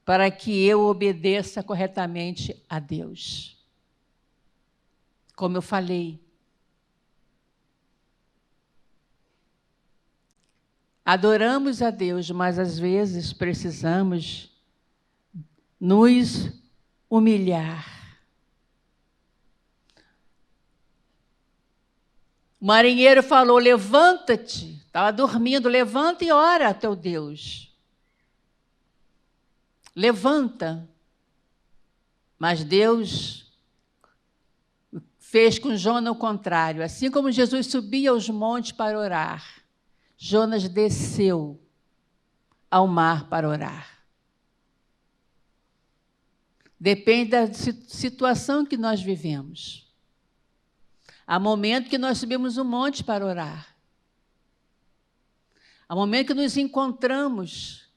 para que eu obedeça corretamente a Deus. Como eu falei, adoramos a Deus, mas às vezes precisamos nos humilhar. O marinheiro falou, levanta-te, estava dormindo, levanta e ora a teu Deus. Levanta. Mas Deus fez com Jonas o contrário. Assim como Jesus subia aos montes para orar, Jonas desceu ao mar para orar. Depende da situação que nós vivemos. Há momento que nós subimos um monte para orar. Há momento que nos encontramos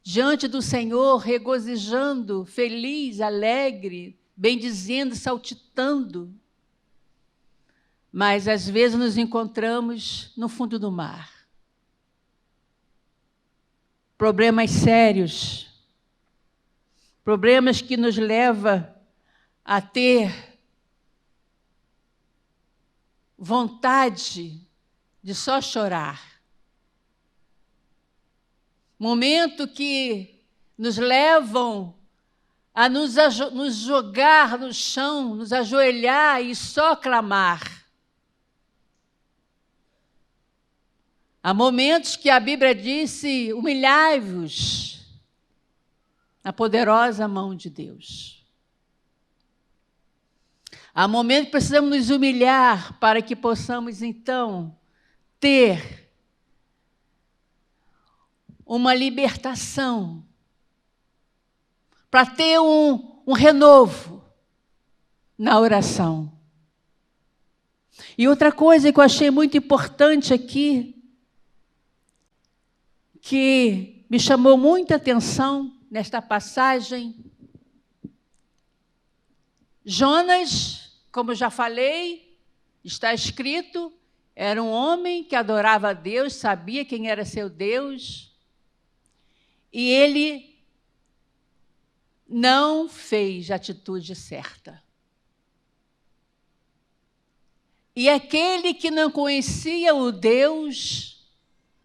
diante do Senhor, regozijando, feliz, alegre, bendizendo, saltitando. Mas, às vezes, nos encontramos no fundo do mar. Problemas sérios, problemas que nos levam a ter vontade de só chorar. Momento que nos levam a nos jogar no chão, nos ajoelhar e só clamar. Há momentos que a Bíblia disse, humilhai-vos na poderosa mão de Deus. Há momentos que precisamos nos humilhar para que possamos, então, ter uma libertação, para ter um renovo na oração. E outra coisa que eu achei muito importante aqui, que me chamou muita atenção nesta passagem, Jonas, como eu já falei, está escrito, era um homem que adorava a Deus, sabia quem era seu Deus, e ele não fez a atitude certa. E aquele que não conhecia o Deus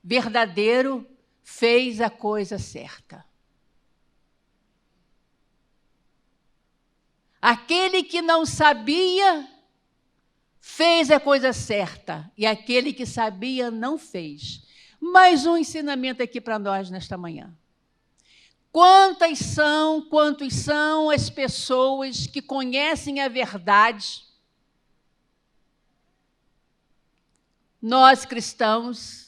verdadeiro, fez a coisa certa. Aquele que não sabia, fez a coisa certa. E aquele que sabia, não fez. Mais um ensinamento aqui para nós nesta manhã. Quantos são as pessoas que conhecem a verdade? Nós cristãos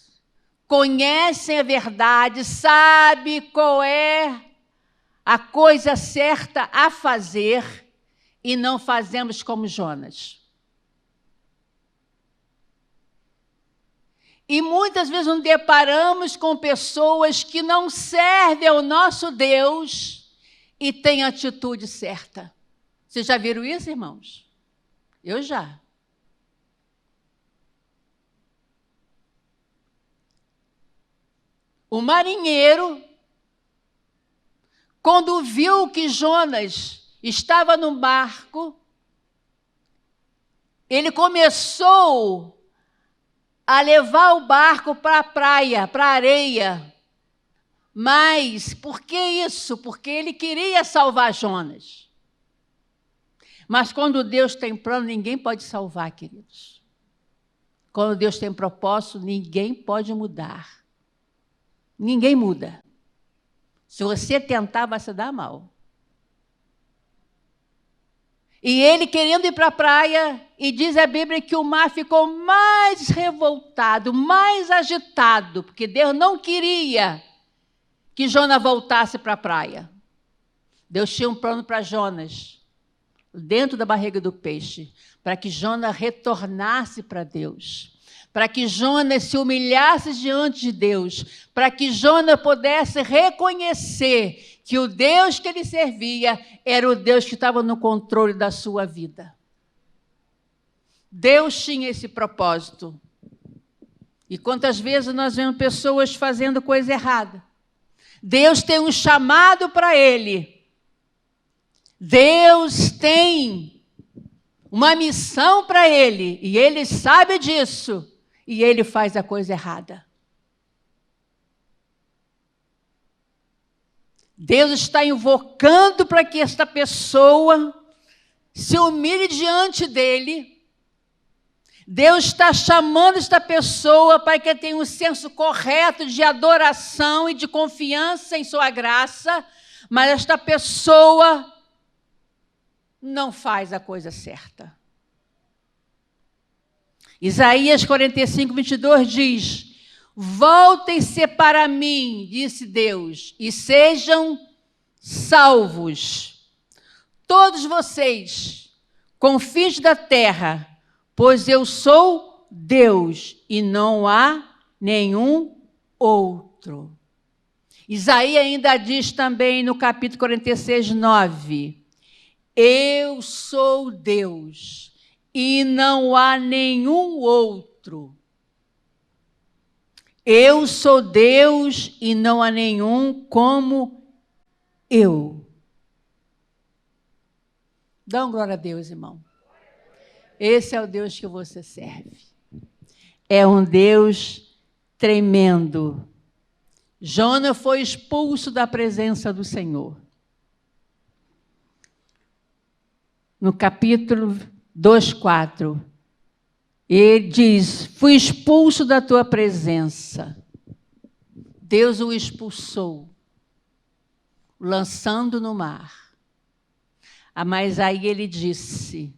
conhecem a verdade, sabem qual é a coisa certa a fazer e não fazemos como Jonas. E muitas vezes nos deparamos com pessoas que não servem ao nosso Deus e têm a atitude certa. Vocês já viram isso, irmãos? Eu já. O marinheiro, quando viu que Jonas estava no barco, ele começou a levar o barco para a praia, para a areia. Mas por que isso? Porque ele queria salvar Jonas. Mas quando Deus tem plano, ninguém pode salvar, queridos. Quando Deus tem propósito, ninguém pode mudar. Ninguém muda. Se você tentar, vai se dar mal. E ele querendo ir para a praia, e diz a Bíblia que o mar ficou mais revoltado, mais agitado, porque Deus não queria que Jonas voltasse para a praia. Deus tinha um plano para Jonas, dentro da barriga do peixe, para que Jonas retornasse para Deus, para que Jonas se humilhasse diante de Deus, para que Jonas pudesse reconhecer que o Deus que ele servia era o Deus que estava no controle da sua vida. Deus tinha esse propósito. E quantas vezes nós vemos pessoas fazendo coisa errada? Deus tem um chamado para ele. Deus tem uma missão para ele, e ele sabe disso, e ele faz a coisa errada. Deus está invocando para que esta pessoa se humilhe diante dele. Deus está chamando esta pessoa para que tenha um senso correto de adoração e de confiança em sua graça, mas esta pessoa não faz a coisa certa. Isaías 45, 22 diz: voltem-se para mim, disse Deus, e sejam salvos, todos vocês, confins da terra, pois eu sou Deus e não há nenhum outro. Isaías ainda diz também no capítulo 46, 9, eu sou Deus e não há nenhum outro. Eu sou Deus e não há nenhum como eu. Dão glória a Deus, irmão. Esse é o Deus que você serve. É um Deus tremendo. Jonas foi expulso da presença do Senhor. No capítulo 2:4, ele diz: fui expulso da tua presença. Deus o expulsou, lançando no mar. Mas aí ele disse: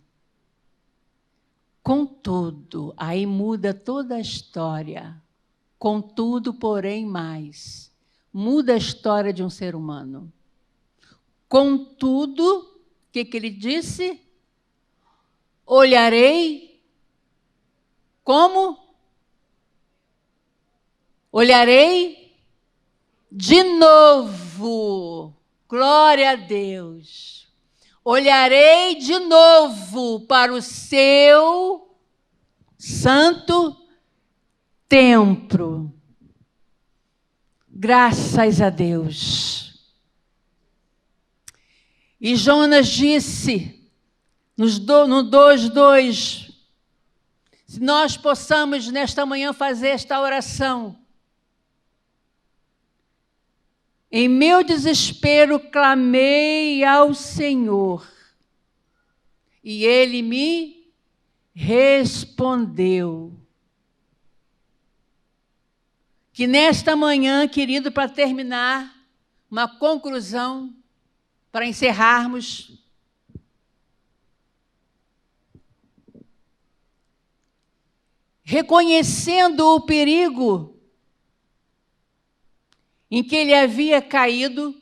contudo, aí muda toda a história. Contudo, porém, mais. Muda a história de um ser humano. Contudo, o que ele disse? Olharei como? Olharei de novo. Glória a Deus. Olharei de novo para o seu santo templo. Graças a Deus. E Jonas disse, no 2:2, se nós possamos nesta manhã fazer esta oração. Em meu desespero clamei ao Senhor, e Ele me respondeu. Que nesta manhã, querido, para terminar, uma conclusão, para encerrarmos, reconhecendo o perigo em que ele havia caído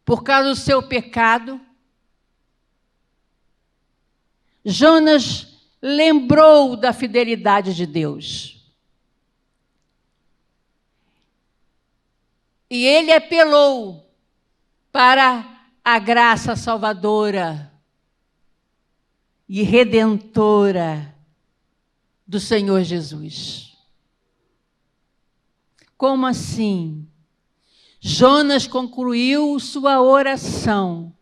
por causa do seu pecado, Jonas lembrou da fidelidade de Deus. E ele apelou para a graça salvadora e redentora do Senhor Jesus. Como assim? Jonas concluiu sua oração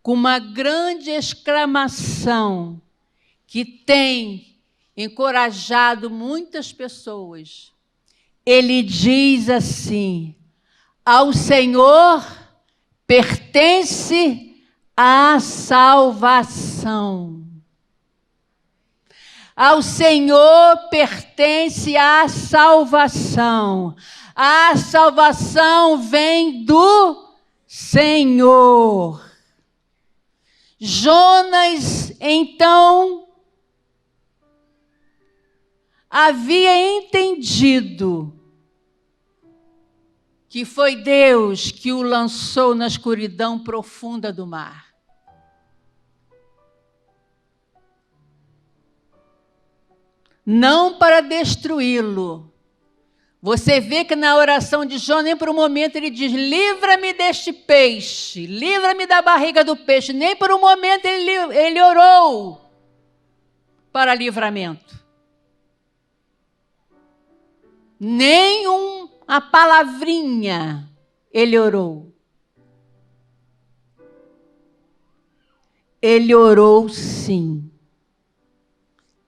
com uma grande exclamação que tem encorajado muitas pessoas. Ele diz assim: ao Senhor pertence a salvação. Ao Senhor pertence a salvação. A salvação vem do Senhor. Jonas, então, havia entendido que foi Deus que o lançou na escuridão profunda do mar. Não para destruí-lo. Você vê que na oração de Jonas, nem por um momento ele diz, livra-me deste peixe, livra-me da barriga do peixe. Nem por um momento ele orou para livramento. Nem uma palavrinha ele orou. Ele orou sim,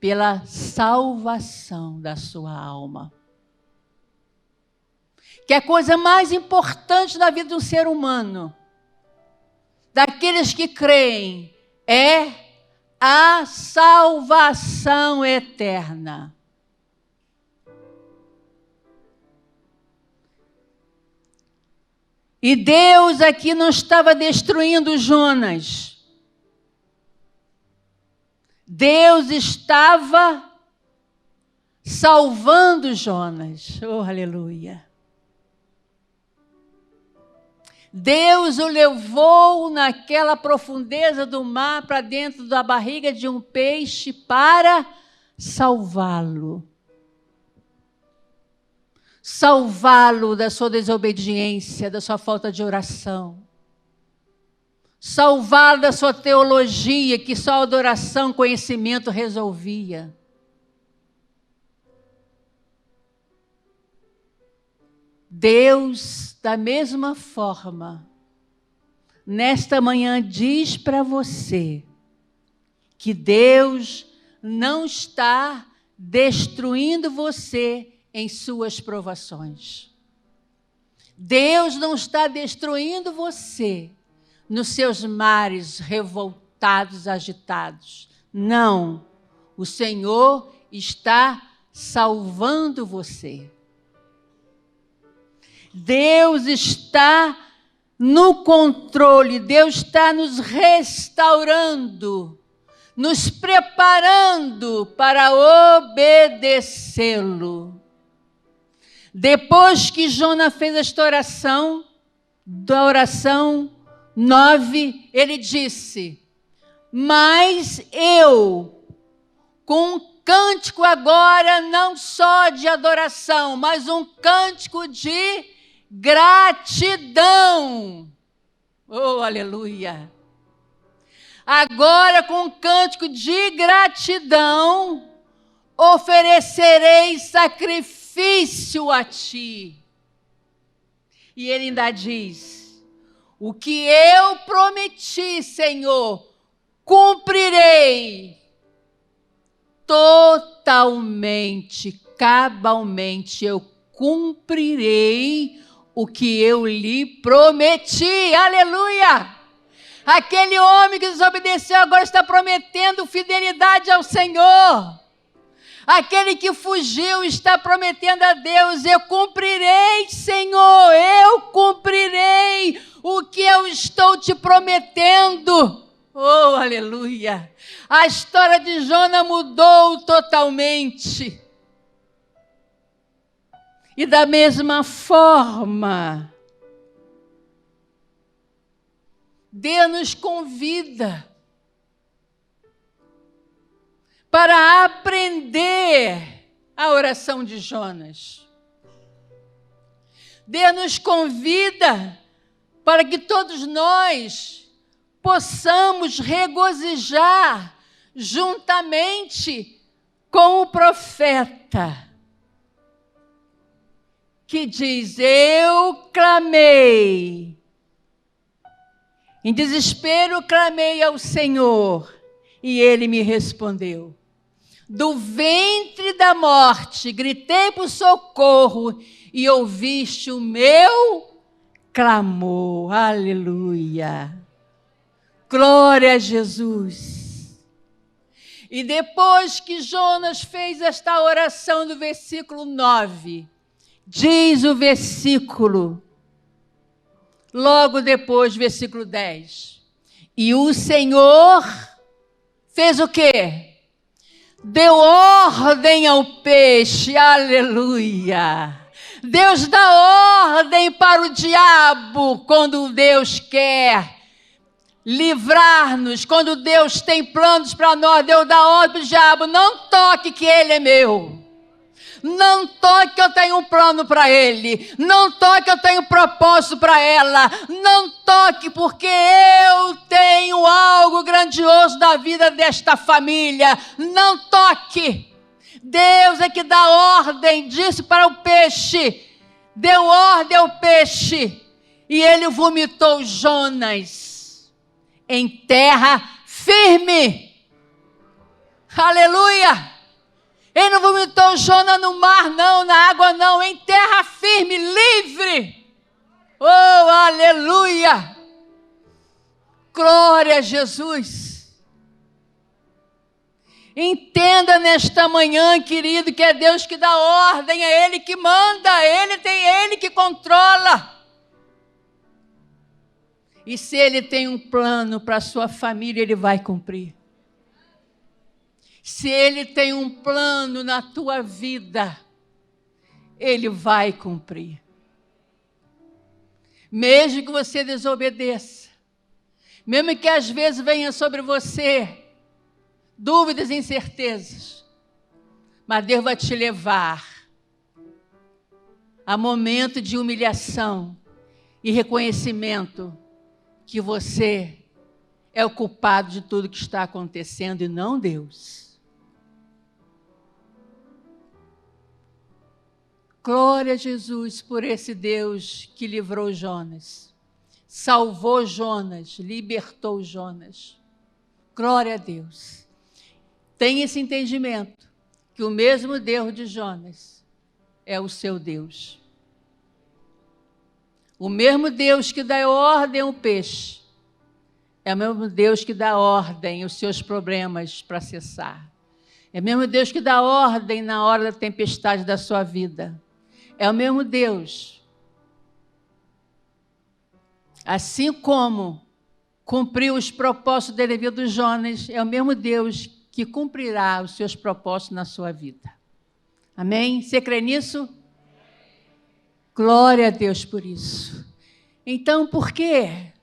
pela salvação da sua alma. Que é a coisa mais importante da vida de um ser humano, daqueles que creem, é a salvação eterna. E Deus aqui não estava destruindo Jonas. Deus estava salvando Jonas. Oh, aleluia. Deus o levou naquela profundeza do mar para dentro da barriga de um peixe para salvá-lo. Salvá-lo da sua desobediência, da sua falta de oração. Salvá-lo da sua teologia, que só adoração, conhecimento resolvia. Deus, da mesma forma, nesta manhã diz para você que Deus não está destruindo você em suas provações. Deus não está destruindo você nos seus mares revoltados, agitados. Não, o Senhor está salvando você. Deus está no controle, Deus está nos restaurando, nos preparando para obedecê-lo. Depois que Jonas fez esta oração, da oração 9, ele disse, mas eu, com um cântico agora, não só de adoração, mas um cântico de gratidão. Oh, aleluia! Agora, com um cântico de gratidão, oferecerei sacrifício a ti. E ele ainda diz, o que eu prometi, Senhor, cumprirei totalmente, cabalmente, eu cumprirei o que eu lhe prometi. Aleluia! Aquele homem que desobedeceu agora está prometendo fidelidade ao Senhor. Aquele que fugiu está prometendo a Deus, eu cumprirei, Senhor, eu cumprirei o que eu estou te prometendo. Oh, aleluia! A história de Jonas mudou totalmente. E da mesma forma, Deus nos convida para aprender a oração de Jonas. Deus nos convida para que todos nós possamos regozijar juntamente com o profeta, que diz, eu clamei, em desespero clamei ao Senhor, e Ele me respondeu. Do ventre da morte gritei por socorro, e ouviste o meu clamor. Aleluia! Glória a Jesus. E depois que Jonas fez esta oração do versículo 9, diz o versículo, logo depois, versículo 10. E o Senhor fez o quê? Deu ordem ao peixe, aleluia. Deus dá ordem para o diabo quando Deus quer livrar-nos, quando Deus tem planos para nós. Deus dá ordem para o diabo: não toque que ele é meu. Não toque que eu tenho um plano para ele. Não toque que eu tenho um propósito para ela. Não toque porque eu tenho algo grandioso na vida desta família. Não toque. Deus é que dá ordem, disse para o peixe. Deu ordem ao peixe. E ele vomitou Jonas em terra firme. Aleluia! Ele não vomitou Jonas no mar, não, na água, não. Em terra firme, livre. Oh, aleluia! Glória a Jesus. Entenda nesta manhã, querido, que é Deus que dá ordem, é Ele que manda, Ele que controla. E se Ele tem um plano para a sua família, Ele vai cumprir. Se Ele tem um plano na tua vida, Ele vai cumprir. Mesmo que você desobedeça, mesmo que às vezes venha sobre você dúvidas e incertezas, mas Deus vai te levar a momento de humilhação e reconhecimento que você é o culpado de tudo que está acontecendo e não Deus. Glória a Jesus por esse Deus que livrou Jonas, salvou Jonas, libertou Jonas. Glória a Deus. Tenha esse entendimento, que o mesmo Deus de Jonas é o seu Deus. O mesmo Deus que dá ordem ao peixe, é o mesmo Deus que dá ordem aos seus problemas para cessar. É o mesmo Deus que dá ordem na hora da tempestade da sua vida. É o mesmo Deus. Assim como cumpriu os propósitos da vida do Jonas, é o mesmo Deus que cumprirá os seus propósitos na sua vida. Amém? Você crê nisso? Glória a Deus por isso. Então, por quê?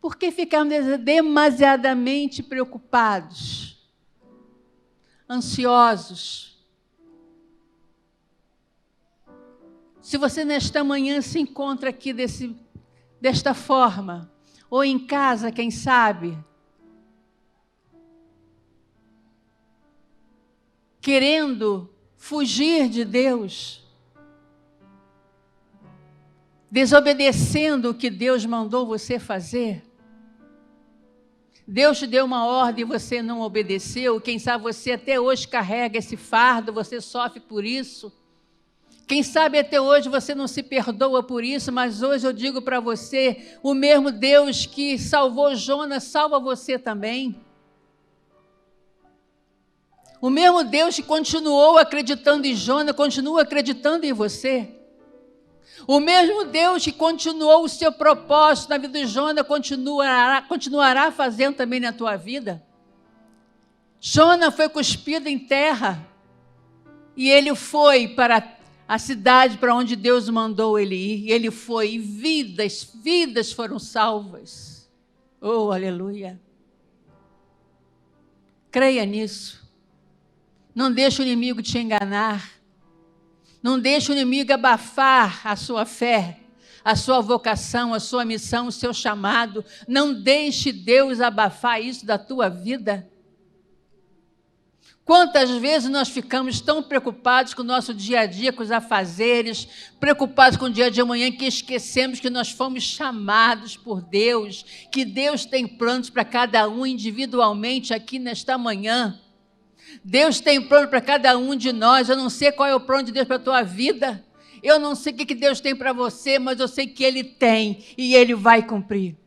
Por que ficamos demasiadamente preocupados, ansiosos? Se você nesta manhã se encontra aqui desta forma, ou em casa, quem sabe, querendo fugir de Deus, desobedecendo o que Deus mandou você fazer, Deus te deu uma ordem e você não obedeceu, quem sabe você até hoje carrega esse fardo, você sofre por isso. Quem sabe até hoje você não se perdoa por isso, mas hoje eu digo para você, o mesmo Deus que salvou Jonas, salva você também. O mesmo Deus que continuou acreditando em Jonas, continua acreditando em você. O mesmo Deus que continuou o seu propósito na vida de Jonas, continuará fazendo também na tua vida. Jonas foi cuspido em terra, e ele foi para a cidade para onde Deus mandou ele ir, e ele foi, e vidas foram salvas. Oh, aleluia! Creia nisso. Não deixe o inimigo te enganar. Não deixe o inimigo abafar a sua fé, a sua vocação, a sua missão, o seu chamado. Não deixe Deus abafar isso da tua vida. Quantas vezes nós ficamos tão preocupados com o nosso dia a dia, com os afazeres, preocupados com o dia de amanhã, que esquecemos que nós fomos chamados por Deus, que Deus tem planos para cada um individualmente aqui nesta manhã. Deus tem plano para cada um de nós. Eu não sei qual é o plano de Deus para a tua vida. Eu não sei o que Deus tem para você, mas eu sei que Ele tem e Ele vai cumprir.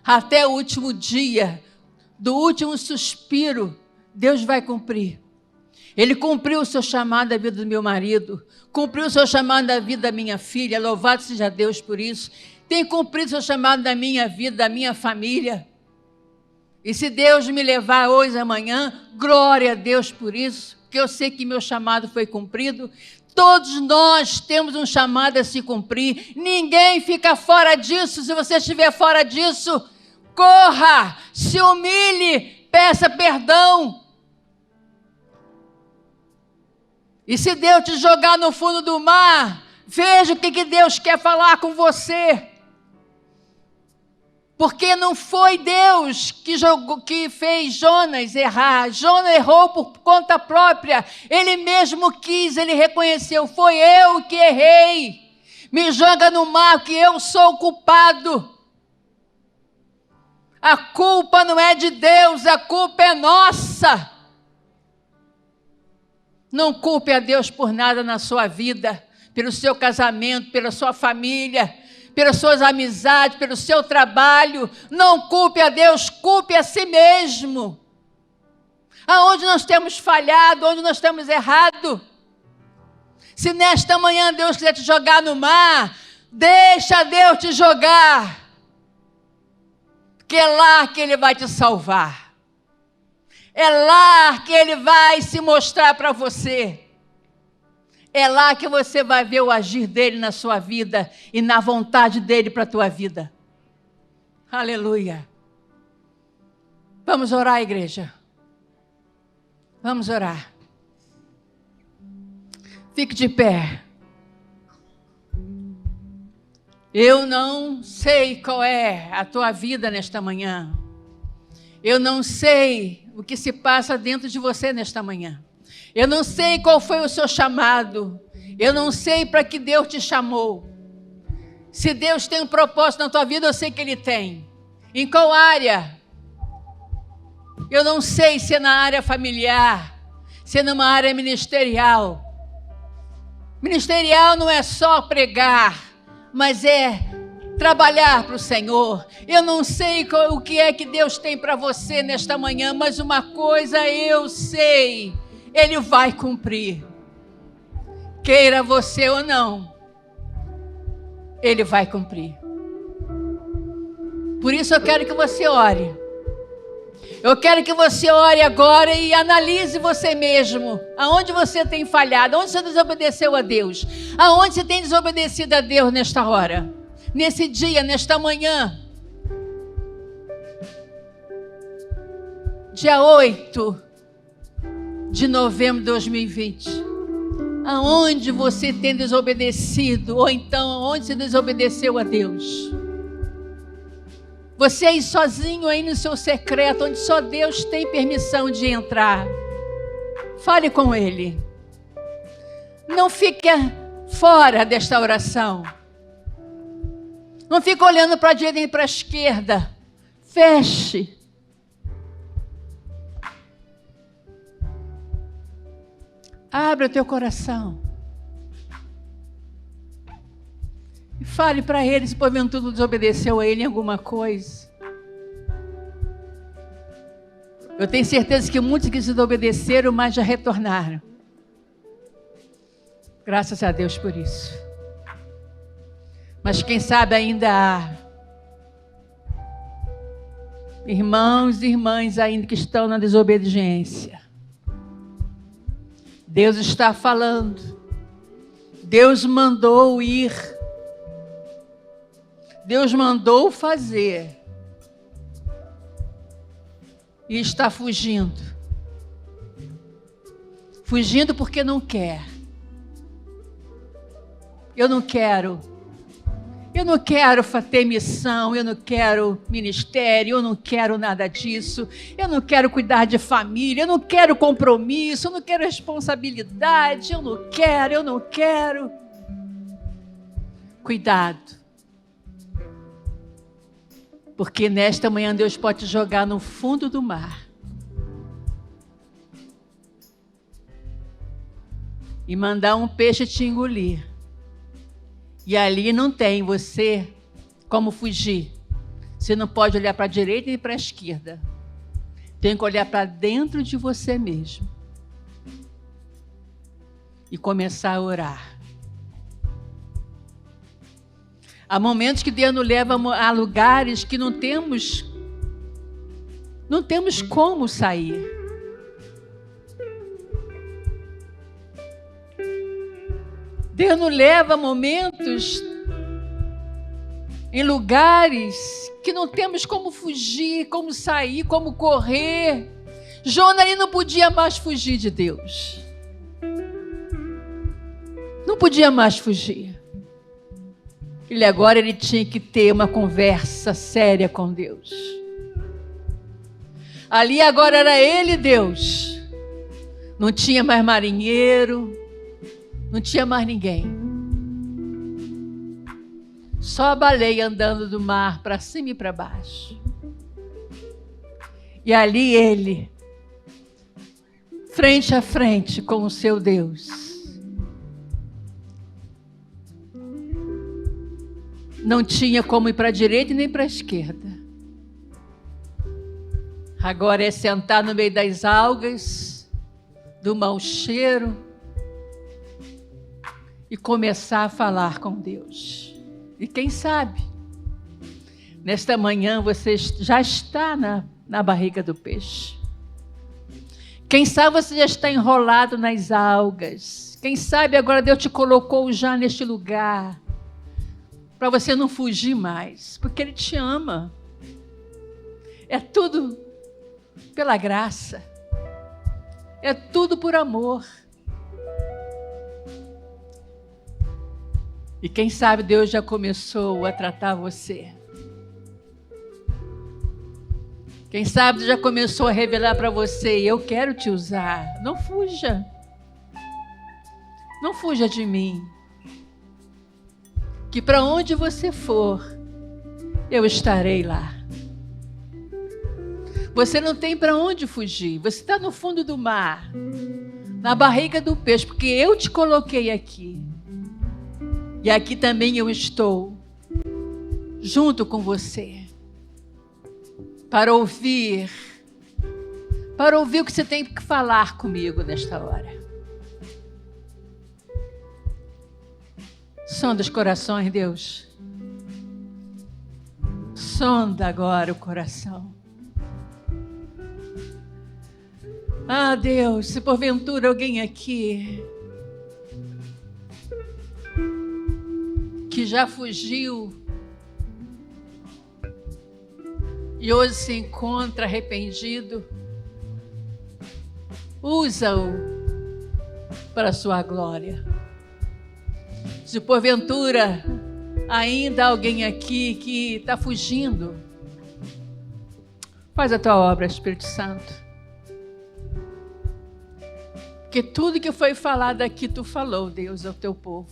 até o último dia, do último suspiro, Deus vai cumprir. Ele cumpriu o seu chamado da vida do meu marido, cumpriu o seu chamado da vida da minha filha, louvado seja Deus por isso. Tem cumprido o seu chamado da minha vida, da minha família. E se Deus me levar hoje, amanhã, glória a Deus por isso, porque eu sei que meu chamado foi cumprido. Todos nós temos um chamado a se cumprir. Ninguém fica fora disso. Se você estiver fora disso, corra, se humilhe, peça perdão. E se Deus te jogar no fundo do mar, veja o que Deus quer falar com você. Porque não foi Deus que fez Jonas errar. Jonas errou por conta própria. Ele mesmo quis, ele reconheceu. Foi eu que errei. Me joga no mar que eu sou o culpado. A culpa não é de Deus, a culpa é nossa. Não culpe a Deus por nada na sua vida, pelo seu casamento, pela sua família, pelas suas amizades, pelo seu trabalho. Não culpe a Deus, culpe a si mesmo. Aonde nós temos falhado, onde nós temos errado. Se nesta manhã Deus quiser te jogar no mar, deixa Deus te jogar. Porque é lá que Ele vai te salvar. É lá que Ele vai se mostrar para você. É lá que você vai ver o agir dEle na sua vida e na vontade dEle para a tua vida. Aleluia. Vamos orar, igreja. Vamos orar. Fique de pé. Eu não sei qual é a tua vida nesta manhã. Eu não sei o que se passa dentro de você nesta manhã. Eu não sei qual foi o seu chamado. Eu não sei para que Deus te chamou. Se Deus tem um propósito na tua vida, eu sei que Ele tem. Em qual área? Eu não sei se é na área familiar, se é numa área ministerial. Ministerial não é só pregar, mas é trabalhar para o Senhor. Eu não sei o que é que Deus tem para você nesta manhã, mas uma coisa eu sei, Ele vai cumprir. Queira você ou não, Ele vai cumprir. Por isso eu quero que você ore. Eu quero que você ore agora e analise você mesmo. Aonde você tem falhado, aonde você desobedeceu a Deus, aonde você tem desobedecido a Deus nesta hora, nesse dia, nesta manhã. Dia 8 de novembro de 2020. Aonde você tem desobedecido, ou então aonde você desobedeceu a Deus. Você aí sozinho, aí no seu secreto, onde só Deus tem permissão de entrar. Fale com Ele. Não fique fora desta oração. Não fique olhando para a direita e para a esquerda. Feche. Abra o teu coração. E fale para Ele se porventura desobedeceu a Ele em alguma coisa. Eu tenho certeza que muitos que desobedeceram, mas já retornaram. Graças a Deus por isso. Mas quem sabe ainda há irmãos e irmãs ainda que estão na desobediência. Deus está falando. Deus mandou ir. Deus mandou fazer. E está fugindo. Fugindo porque não quer. Eu não quero ter missão, eu não quero ministério, eu não quero nada disso, eu não quero cuidar de família, eu não quero compromisso, eu não quero responsabilidade, eu não quero. Cuidado. Porque nesta manhã Deus pode te jogar no fundo do mar. E mandar um peixe te engolir. E ali não tem você como fugir. Você não pode olhar para a direita nem para a esquerda. Tem que olhar para dentro de você mesmo. E começar a orar. Há momentos que Deus nos leva a lugares que não temos como sair. Deus nos leva a momentos em lugares que não temos como fugir, como sair, como correr. Jonas ali não podia mais fugir de Deus. Não podia mais fugir. Ele tinha que ter uma conversa séria com Deus. Ali agora era ele e Deus. Não tinha mais marinheiro, não tinha mais ninguém. Só a baleia andando do mar para cima e para baixo. E ali ele, frente a frente com o seu Deus. Não tinha como ir para a direita nem para a esquerda. Agora é sentar no meio das algas, do mau cheiro, e começar a falar com Deus. E quem sabe, nesta manhã você já está na barriga do peixe. Quem sabe você já está enrolado nas algas. Quem sabe agora Deus te colocou já neste lugar, para você não fugir mais, porque Ele te ama. É tudo pela graça. É tudo por amor. E quem sabe Deus já começou a tratar você. Quem sabe já começou a revelar para você: eu quero te usar. Não fuja. Não fuja de mim. Que para onde você for, eu estarei lá. Você não tem para onde fugir. Você está no fundo do mar, na barriga do peixe, porque eu te coloquei aqui. E aqui também eu estou, junto com você, para ouvir o que você tem que falar comigo nesta hora. Sonda os corações, Deus. Sonda agora o coração. Ah, Deus, se porventura alguém aqui que já fugiu e hoje se encontra arrependido, usa-o para a sua glória. Se porventura ainda há alguém aqui que está fugindo, faz a tua obra, Espírito Santo. Porque tudo que foi falado aqui, tu falou, Deus, ao teu povo.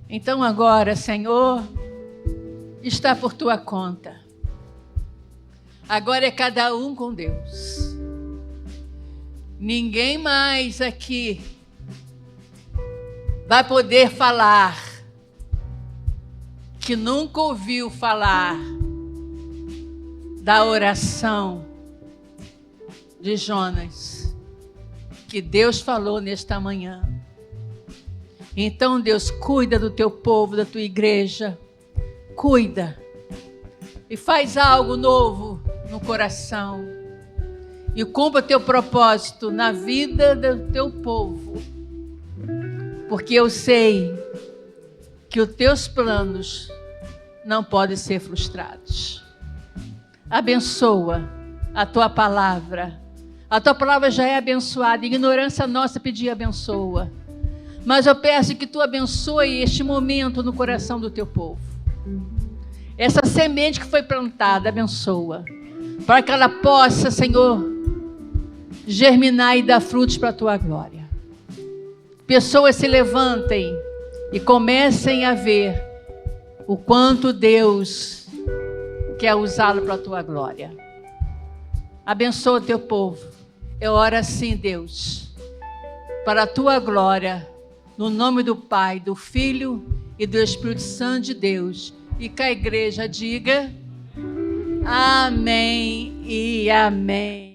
Então agora, Senhor, está por tua conta. Agora é cada um com Deus. Ninguém mais aqui vai poder falar que nunca ouviu falar da oração de Jonas, que Deus falou nesta manhã. Então, Deus, cuida do teu povo, da tua igreja. Cuida. E faz algo novo no coração. E cumpra teu propósito na vida do teu povo. Porque eu sei que os teus planos não podem ser frustrados. Abençoa a tua palavra. A tua palavra já é abençoada. Ignorância nossa pedir abençoa. Mas eu peço que tu abençoe este momento no coração do teu povo. Essa semente que foi plantada, abençoa. Para que ela possa, Senhor, germinar e dar frutos para a tua glória. Pessoas se levantem e comecem a ver o quanto Deus quer usá-lo para a tua glória. Abençoa o teu povo. Eu oro assim, Deus, para a tua glória. No nome do Pai, do Filho e do Espírito Santo de Deus. E que a igreja diga amém e amém.